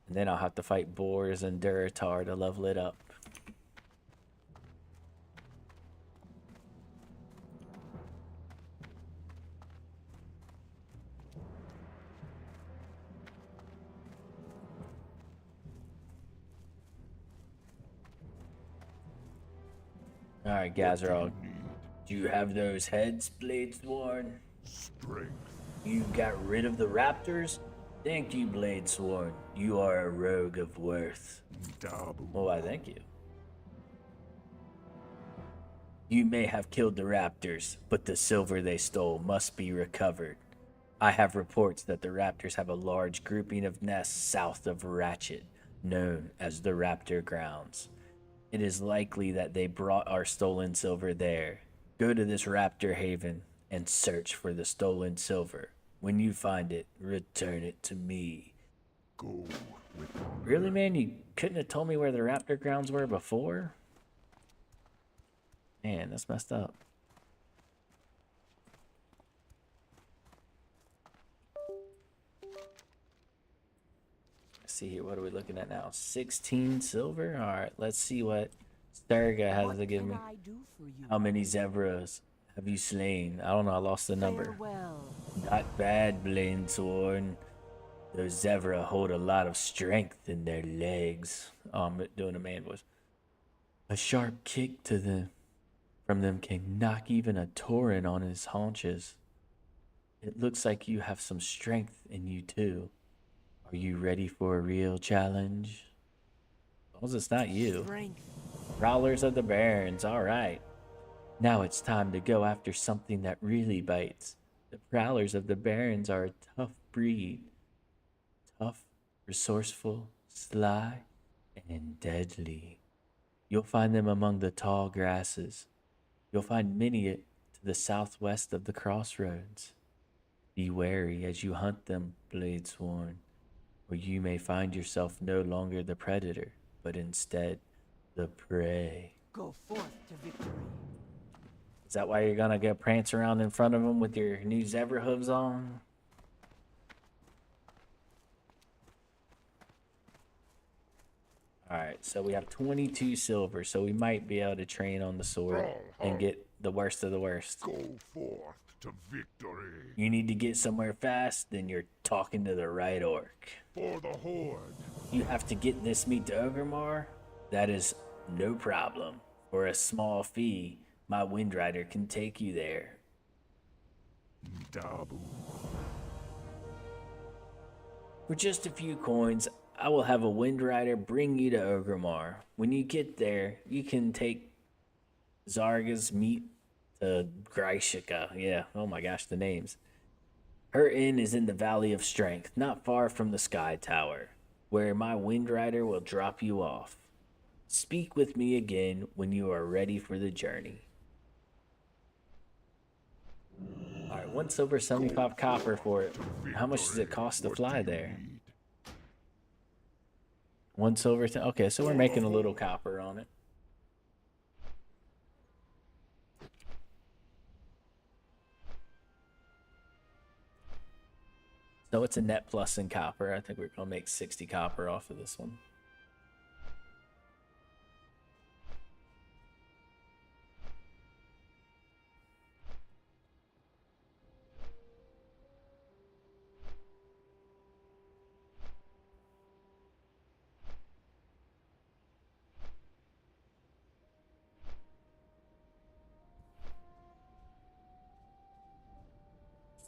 And then I'll have to fight boars and Duratar to level it up. All right, What guys do are all. you need? Do you have those heads, Bladesworn? Strength. You got rid of the raptors? Thank you, Bladesworn. You are a rogue of worth. Dabu. Oh, I thank you. You may have killed the raptors, but the silver they stole must be recovered. I have reports that the raptors have a large grouping of nests south of Ratchet, known as the Raptor Grounds. It is likely that they brought our stolen silver there. Go to this raptor haven and search for the stolen silver. When you find it, return it to me. Go with honor. Really, man? You couldn't have told me where the raptor grounds were before? Man, that's messed up. Let's see here. What are we looking at now? 16 silver? Alright, let's see what Sturga has What to give can me. I do for you? How many zebras have you slain? I don't know. I lost the number. Farewell. Not bad, Bladesworn. Those zebra hold a lot of strength in their legs. Oh, I'm doing a man voice. A sharp kick to them from them can knock even a Tauren on his haunches. It looks like you have some strength in you too. Are you ready for a real challenge? As long as it's not you. Strength. Prowlers of the Barrens, alright. Now it's time to go after something that really bites. The Prowlers of the Barrens are a tough breed. Tough, resourceful, sly, and deadly. You'll find them among the tall grasses. You'll find many to the southwest of the crossroads. Be wary as you hunt them, Bladesworn, or you may find yourself no longer the predator, but instead the prey. Go forth to victory. Is that why you're gonna go prance around in front of them with your new zebra hooves on? Alright, so we have 22 silver, so we might be able to train on the sword and get the worst of the worst. Go forth to victory. You need to get somewhere fast, then you're talking to the right orc. For the Horde. You have to get this meat to Ogremar? That is no problem. For a small fee, my Windrider can take you there. Dabu. For just a few coins, I will have a Windrider bring you to Ogremar. When you get there, you can take Zarga's meat to Greishika. Yeah, oh my gosh, the names. Her inn is in the Valley of Strength, not far from the Sky Tower, where my Windrider will drop you off. Speak with me again when you are ready for the journey. Alright, 1 silver, 75 copper for it. How much does it cost to fly there? 1 silver. Okay, so we're making a little copper on it. So it's a net plus in copper. I think we're gonna make 60 copper off of this one.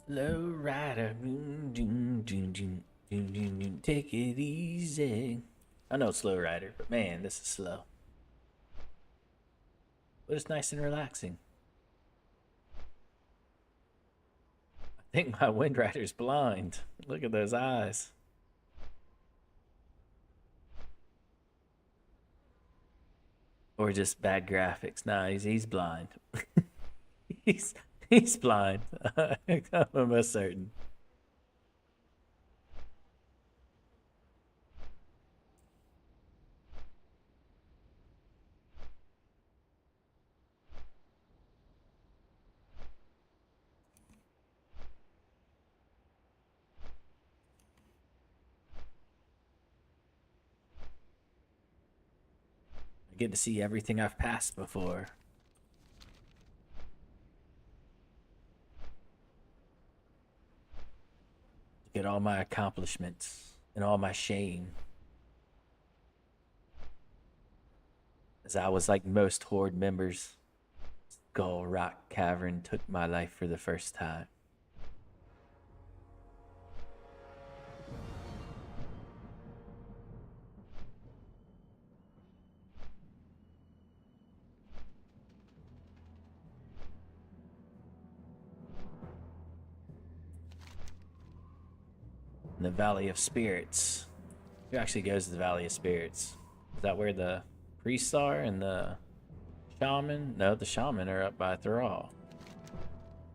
Slow rider, take it easy. I know it's slow rider, but man, this is slow. But it's nice and relaxing. I think my Wind Rider's blind. Look at those eyes. Or just bad graphics. Nah, he's blind. He's blind. I'm almost certain. I get to see everything I've passed before. Look at all my accomplishments and all my shame. As I was like most Horde members, Skull Rock Cavern took my life for the first time. In the Valley of Spirits. Who actually goes to the Valley of Spirits? Is that where the priests are and the shaman? No, the shaman are up by Thrall.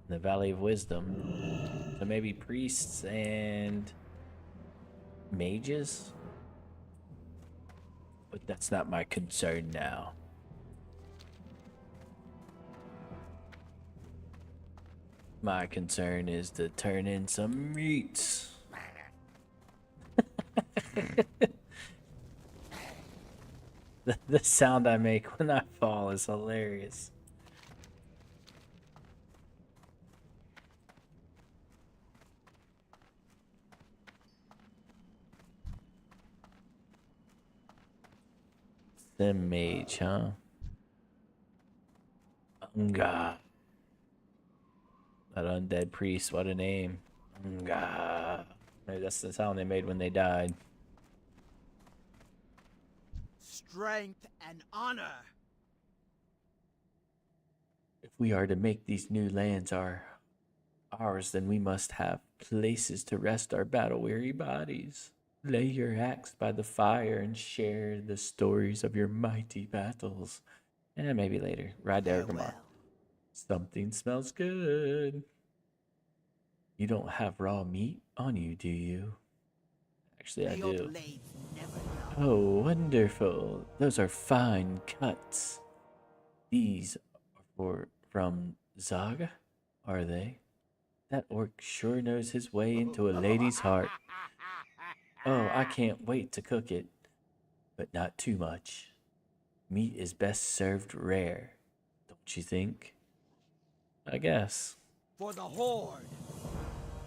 In the Valley of Wisdom. So maybe priests and mages? But that's not my concern now. My concern is to turn in some meats. The sound I make when I fall is hilarious. Sim mage, huh? Unga. That undead priest, what a name. Unga. Maybe that's the sound they made when they died. Strength and honor. If we are to make these new lands ours, then we must have places to rest our battle-weary bodies. Lay your axe by the fire and share the stories of your mighty battles. And maybe later, ride to Orgrimmar. Farewell. Something smells good. You don't have raw meat on you, do you? Actually, I May your do. blades never dull. Oh, wonderful. Those are fine cuts. These are from Zaga, are they? That orc sure knows his way into a lady's heart. Oh, I can't wait to cook it. But not too much. Meat is best served rare, don't you think? I guess. For the Horde.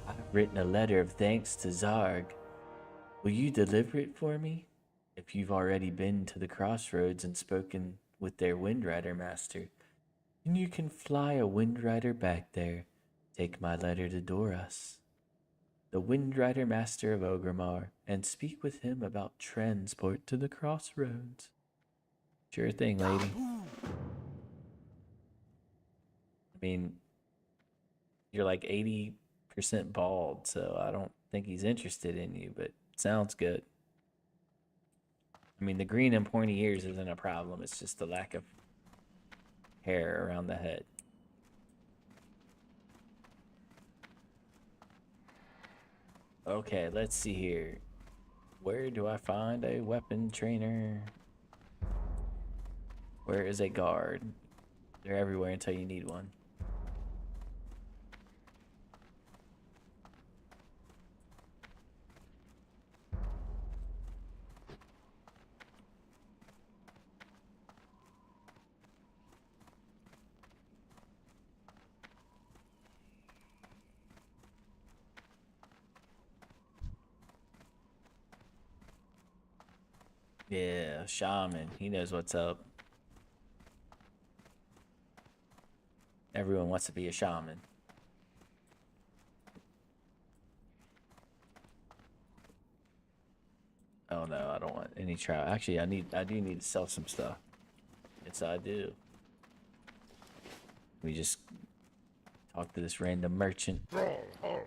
I've written a letter of thanks to Zarg. Will you deliver it for me? If you've already been to the crossroads and spoken with their Windrider master, then you can fly a Windrider back there. Take my letter to Doras, the Windrider master of Orgrimmar, and speak with him about transport to the crossroads. Sure thing, lady. I mean, you're like 80% bald, so I don't think he's interested in you, but sounds good. I mean, the green and pointy ears isn't a problem. It's just the lack of hair around the head. Okay, let's see here. Where do I find a weapon trainer? Where is a guard? They're everywhere until you need one. Yeah, shaman. He knows what's up. Everyone wants to be a shaman. Oh no, I don't want any trout. Actually, I do need to sell some stuff. Yes, I do. We just talk to this random merchant. Thrall hard.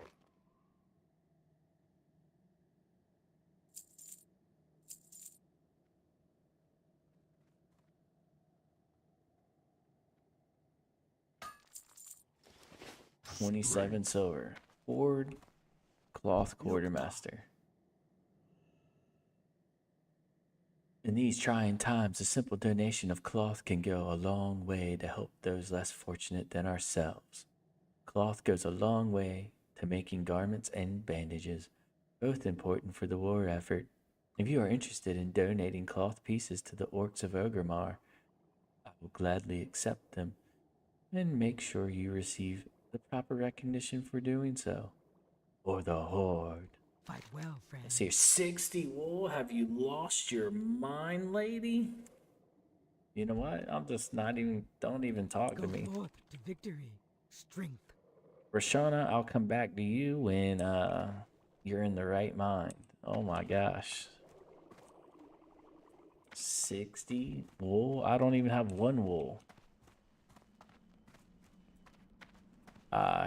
27 silver. Ford Cloth Quartermaster. In these trying times, a simple donation of cloth can go a long way to help those less fortunate than ourselves. Cloth goes a long way to making garments and bandages, both important for the war effort. If you are interested in donating cloth pieces to the orcs of Orgrimmar, I will gladly accept them, and make sure you receive the proper recognition for doing so. Or the Horde. Fight well, friend. Let's see, 60 wool? Have you lost your mind, lady? You know what? I'm just not even. Don't even talk Go to me. forth to victory, strength. Rashana, I'll come back to you when you're in the right mind. Oh my gosh. 60 wool? I don't even have one wool.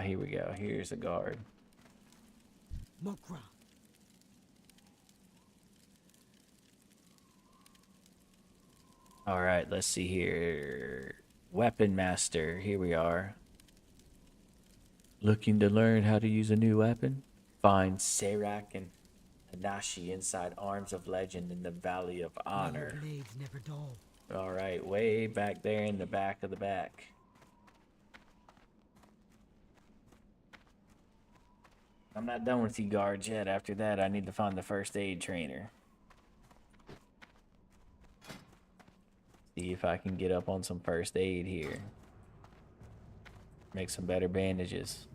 Here we go. Here's a guard. Mokra. All right, let's see here. Weapon master. Here we are. Looking to learn how to use a new weapon? Find Serac and Hanashi inside Arms of Legend in the Valley of May your Honor. blades never dull. All right, way back there in the back of the back. I'm not done with you guards yet. After that, I need to find the first aid trainer. See if I can get up on some first aid here. Make some better bandages.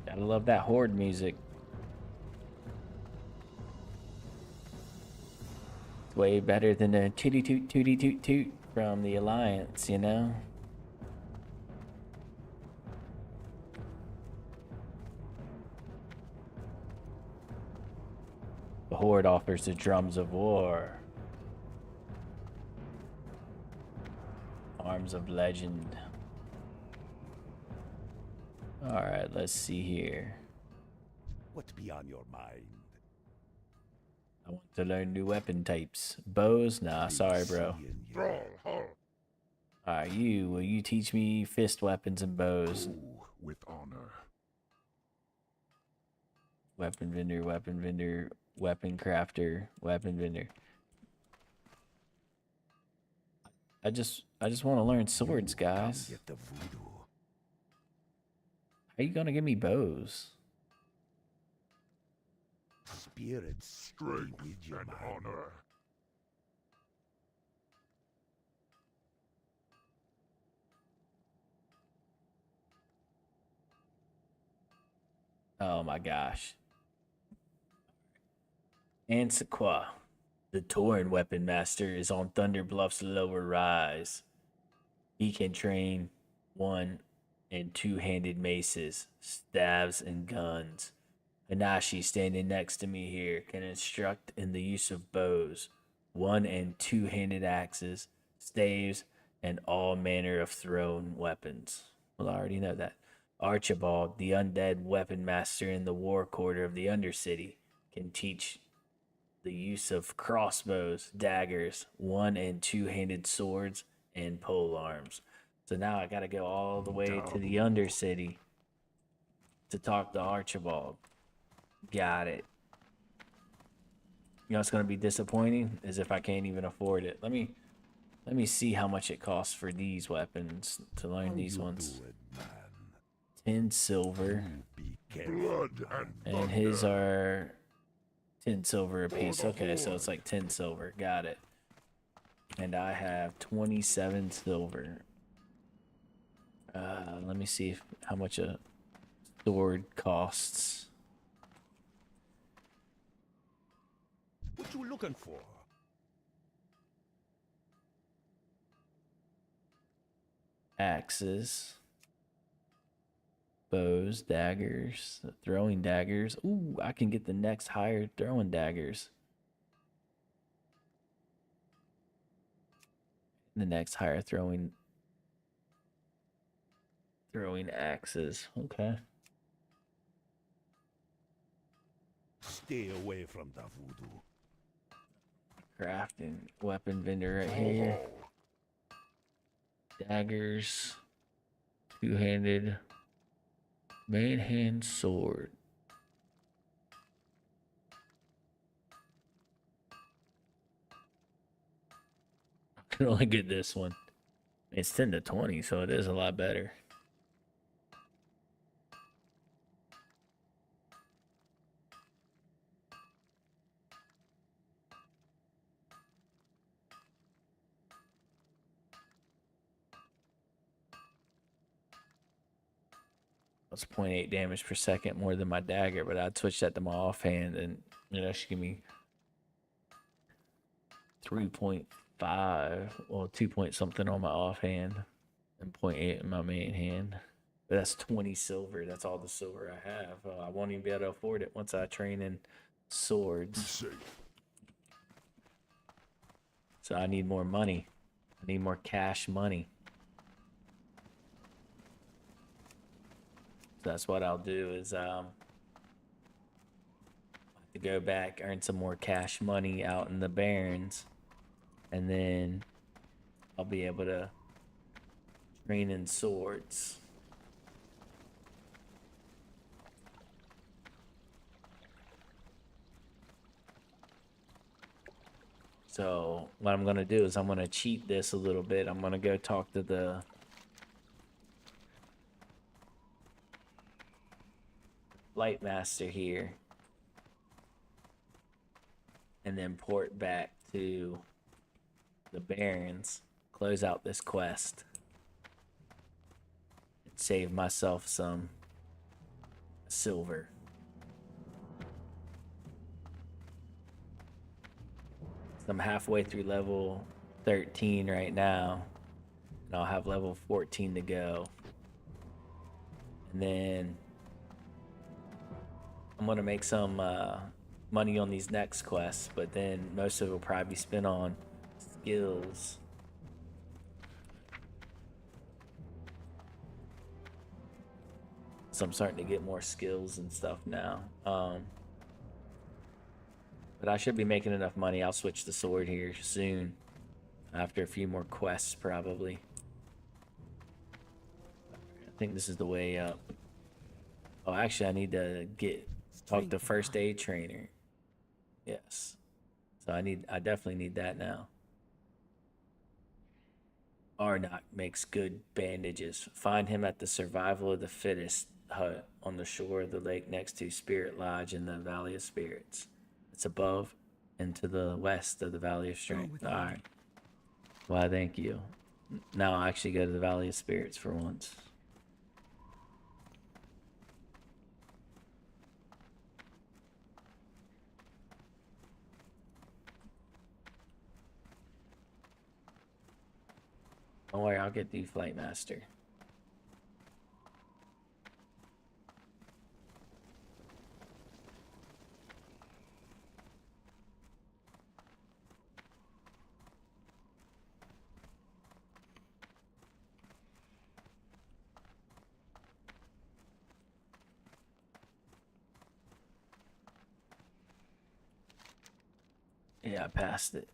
Gotta love that horde music. It's way better than the tooty toot tooty toot toot from the Alliance, you know? The horde offers the drums of war. Arms of Legend. Alright, let's see here. What be on your mind? I want to learn new weapon types. Bows? Nah, sorry, bro. Seeing you. Thrall, hull. Alright, will you teach me fist weapons and bows? Go with honor. Weapon vendor, weapon crafter, weapon vendor. I just want to learn swords, Come guys. get the voodoo. How you gonna give me bows? Spirits be Strength with you, and man. honor. Oh my gosh. Ansequa, the Tauren weapon master, is on Thunder Bluff's lower rise. He can train one and two-handed maces, staves, and guns. Hanashi, standing next to me here, can instruct in the use of bows, one and two-handed axes, staves, and all manner of thrown weapons. Well, I already know that. Archibald, the undead weapon master in the war quarter of the Undercity, can teach the use of crossbows, daggers, one and two-handed swords, and pole arms. So now I gotta go all the way to the Undercity to talk to Archibald. Got it. You know what's gonna be disappointing is if I can't even afford it. Let me see how much it costs for these weapons to learn How these you ones. doing, man? 10 silver, Be careful. Blood man. and and his thunder. are 10 silver apiece. the Okay, so it's horde. like 10 silver. Got it. And I have 27 silver. Let me see how much a sword costs. What you looking for? Axes, bows, daggers, throwing daggers. Ooh, I can get the next higher throwing daggers. The next higher throwing axes. Okay. Stay away from the voodoo. Crafting weapon vendor right here. Daggers, two-handed, main hand sword. I can only get this one. It's 10 to 20, so it is a lot better. That's 0.8 damage per second more than my dagger, but I'd switch that to my offhand, and she give me 3.5, well, 2 point something on my offhand, and 0.8 in my main hand. But that's 20 silver. That's all the silver I have. I won't even be able to afford it once I train in Be swords. safe. So I need more money. I need more cash money. So that's what I'll do is to go back, earn some more cash money out in the Barrens, and then I'll be able to train in swords. So what I'm gonna do is I'm gonna cheat this a little bit. I'm gonna go talk to the Light Master here, and then port back to the Barrens, close out this quest, and save myself some silver. I'm halfway through level 13 right now, and I'll have level 14 to go. And then I'm gonna make some money on these next quests, but then most of it will probably be spent on skills. So I'm starting to get more skills and stuff now. But I should be making enough money. I'll switch the sword here soon. After a few more quests, probably. I think this is the way up. Oh, actually, I need to talk to first aid trainer. Yes. So I definitely need that now. Arnok makes good bandages. Find him at the Survival of the Fittest hut on the shore of the lake next to Spirit Lodge in the Valley of Spirits. It's above and to the west of the Valley of Strength. All right. Why, thank you. Now I'll actually go to the Valley of Spirits for once. Don't worry, I'll get the Flight Master. Yeah, I passed it.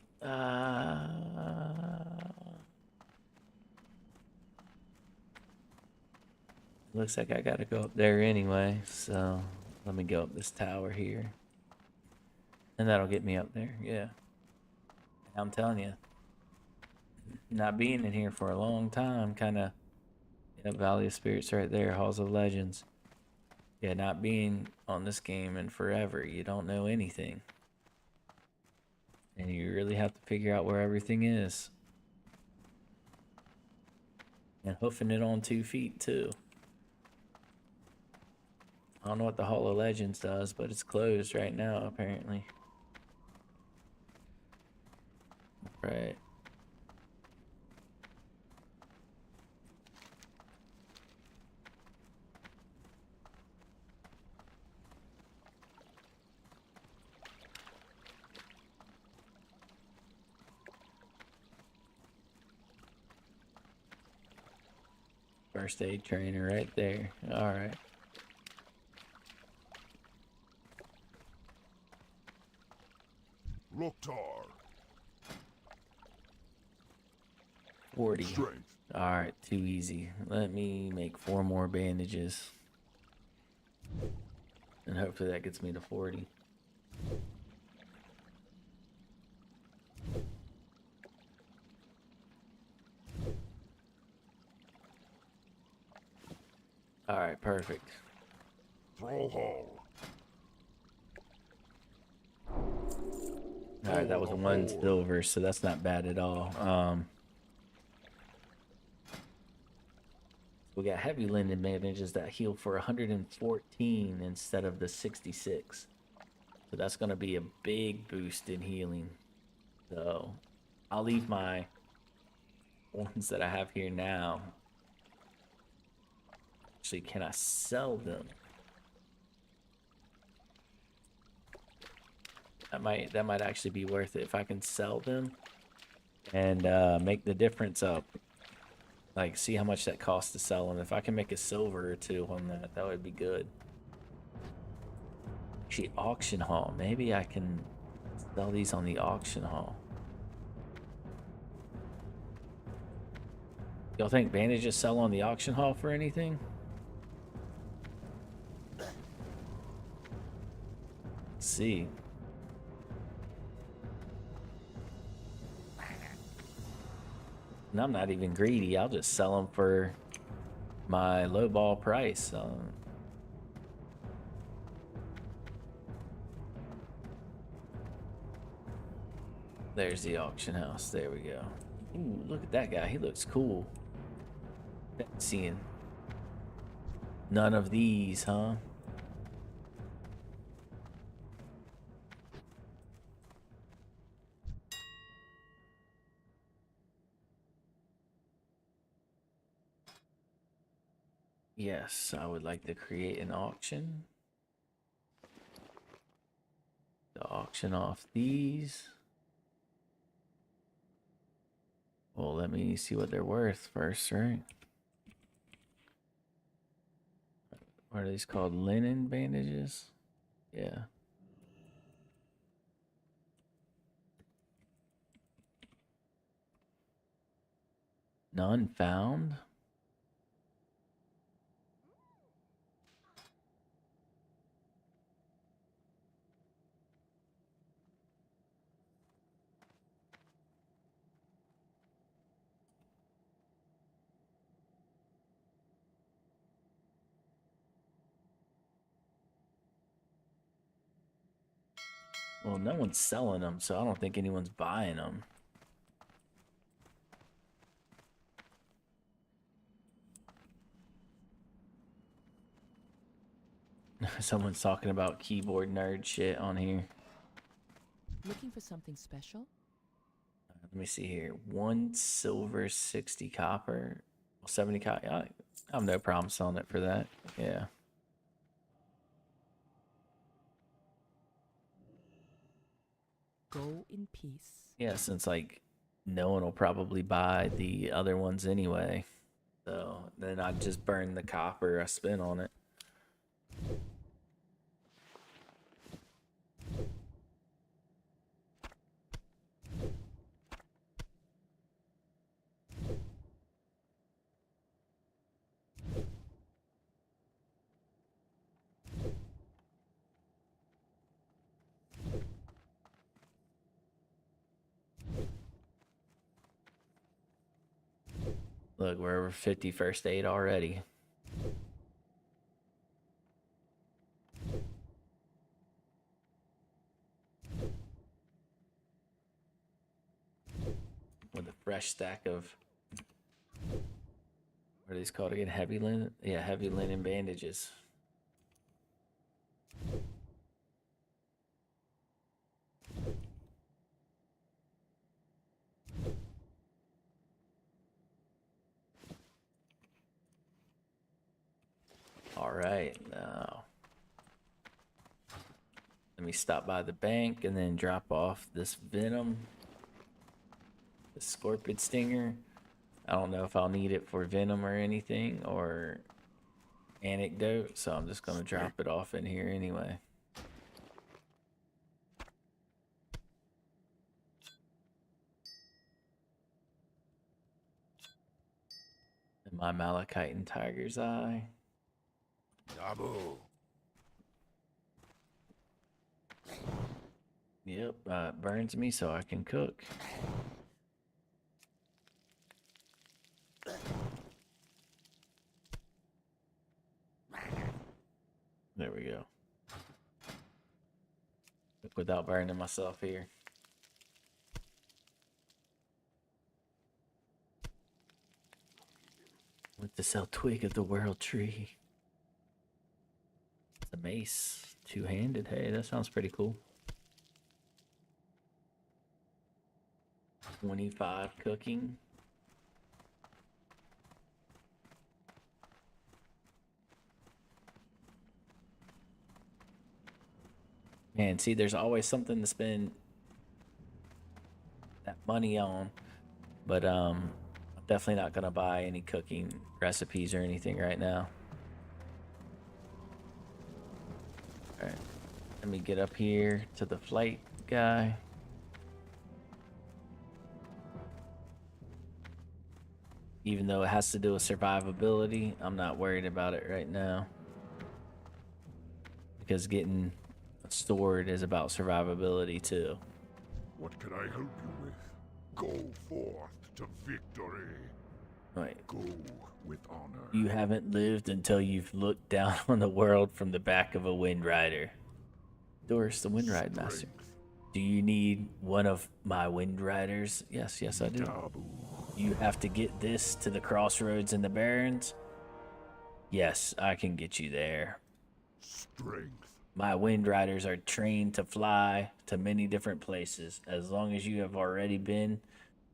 Looks like I gotta go up there anyway, so let me go up this tower here. And that'll get me up there, yeah. I'm telling you, not being in here for a long time, kinda, yeah, Valley of Spirits right there, Halls of Legends. Yeah, not being on this game in forever, you don't know anything. And you really have to figure out where everything is. And hoofing it on 2 feet, too. I don't know what the Hall of Legends does, but it's closed right now, apparently. Right. First aid trainer right there. All right. Loktar. 40. Strength. All right, too easy. Let me make 4 more bandages. And hopefully that gets me to 40. All right, perfect. Thrall Hall. All right, that was 1 silver, so that's not bad at all. We got heavy linen bandages that heal for 114 instead of the 66. So that's going to be a big boost in healing. So I'll leave my ones that I have here now. Actually, can I sell them? That might actually be worth it if I can sell them and make the difference up. Like, see how much that costs to sell them. If I can make a silver or two on that, that would be good. Actually, auction hall. Maybe I can sell these on the auction hall. Y'all think bandages sell on the auction hall for anything? Let's see. And I'm not even greedy. I'll just sell them for my lowball price. There's the auction house. There we go. Ooh, look at that guy. He looks cool. Seeing none of these, huh? Yes, I would like to create an auction. To auction off these. Well, let me see what they're worth first, right? What are these called? Linen bandages? Yeah. None found? Well, no one's selling them, so I don't think anyone's buying them. Someone's talking about keyboard nerd shit on here. Looking for something special? Let me see here. 1 silver, 60 copper. Well, 70 copper. I have no problem selling it for that. Yeah. Go in peace. Yeah, since like no one will probably buy the other ones anyway. So then I'd just burn the copper I spent on it. Look, we're over 50 first aid already. With a fresh stack of, what are these called again? Heavy linen? Yeah, heavy linen bandages. All right, now let me stop by the bank and then drop off this venom, the scorpion stinger. I don't know if I'll need it for venom or anything or antidote, so I'm just gonna drop it off in here anyway. And my malachite and tiger's eye. Dabu. Yep, it burns me so I can cook. There we go. Cook without burning myself here. Let's to sell twig of the world tree. It's a mace. Two-handed. Hey, that sounds pretty cool. 25 cooking. Man, see, there's always something to spend that money on. But I'm definitely not gonna buy any cooking recipes or anything right now. Alright. Let me get up here to the flight guy. Even though it has to do with survivability, I'm not worried about it right now. Because getting a sword is about survivability too. What can I help you with? Go forth to victory. Right. Go with honor. You haven't lived until you've looked down on the world from the back of a Wind Rider. Doris, the Wind Ride Master. Strength. Do you need one of my Wind Riders? Yes, yes, I do. Dabu. You have to get this to the crossroads in the Barrens? Yes, I can get you there. Strength. My Wind Riders are trained to fly to many different places. As long as you have already been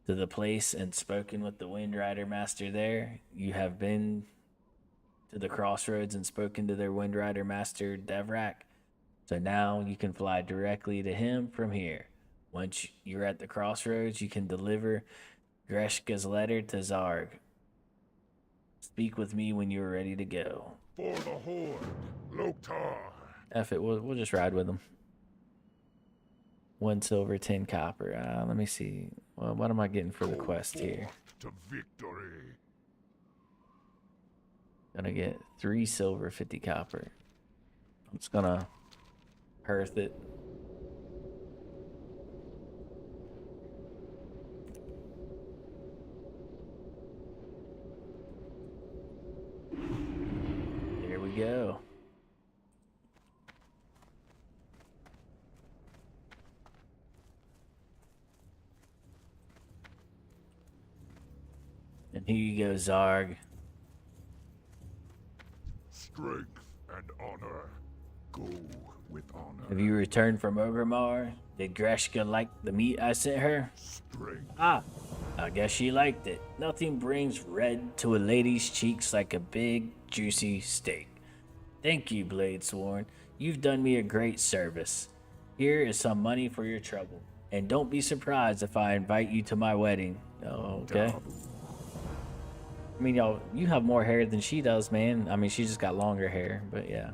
to the place and spoken with the Wind Rider Master there, you have been to the crossroads and spoken to their Wind Rider Master Devrak. So now you can fly directly to him from here. Once you're at the crossroads, you can deliver Greshka's letter to Zarg. Speak with me when you're ready to go. For the Horde. Loktar. F it, we'll just ride with him. 1 silver, 10 copper. Let me see. Well, what am I getting for the Go quest here? forth to victory. Gonna get 3 silver, 50 copper. I'm just gonna hearth it. There we go. And here you go, Zarg. Strength and honor. Go with honor. Have you returned from Ogremar? Did Greshka like the meat I sent her? Strength. Ah, I guess she liked it. Nothing brings red to a lady's cheeks like a big, juicy steak. Thank you, Bladesworn. You've done me a great service. Here is some money for your trouble. And don't be surprised if I invite you to my wedding. Oh, okay. Dabu. I mean, y'all, you have more hair than she does, man. I mean, she just got longer hair, but yeah.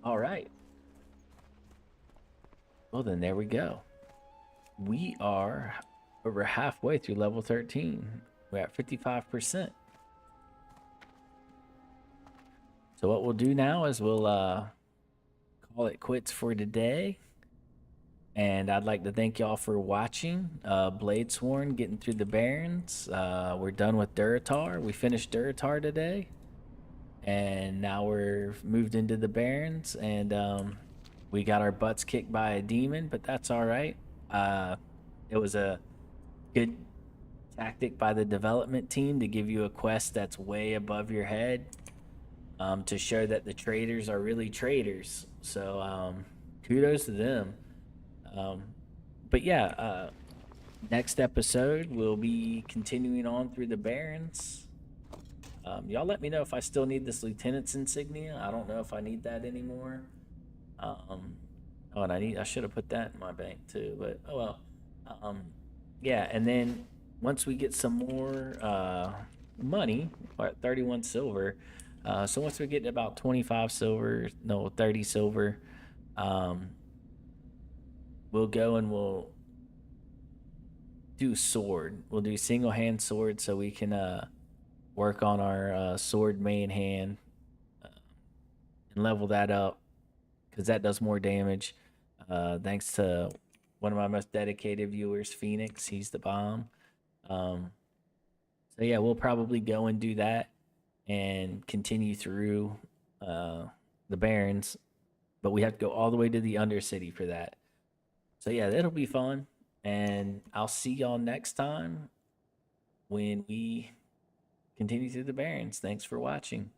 All right. Well, then there we go. We are over halfway through level 13. We're at 55%. So what we'll do now is we'll call it quits for today. And I'd like to thank y'all for watching. Bladesworn getting through the Barrens. We're done with Duratar. We finished Duratar today. And now we're moved into the Barrens. And we got our butts kicked by a demon, but that's all right. It was a good tactic by the development team to give you a quest that's way above your head. To show that the traders are really traders. So kudos to them. But yeah, next episode we'll be continuing on through the Barrens. Y'all let me know if I still need this lieutenant's insignia. I don't know if I need that anymore. Oh, and I should have put that in my bank too, but oh well. Yeah, and then once we get some more money, we're at 31 silver. So once we get to about 25 silver, no, 30 silver, we'll go and we'll do sword. We'll do single hand sword so we can work on our sword main hand and level that up because that does more damage. Thanks to one of my most dedicated viewers, Phoenix. He's the bomb. So yeah, we'll probably go and do that and continue through the Barrens, but we have to go all the way to the Undercity for that. So yeah, that'll be fun, and I'll see y'all next time when we continue through the Barrens. Thanks for watching.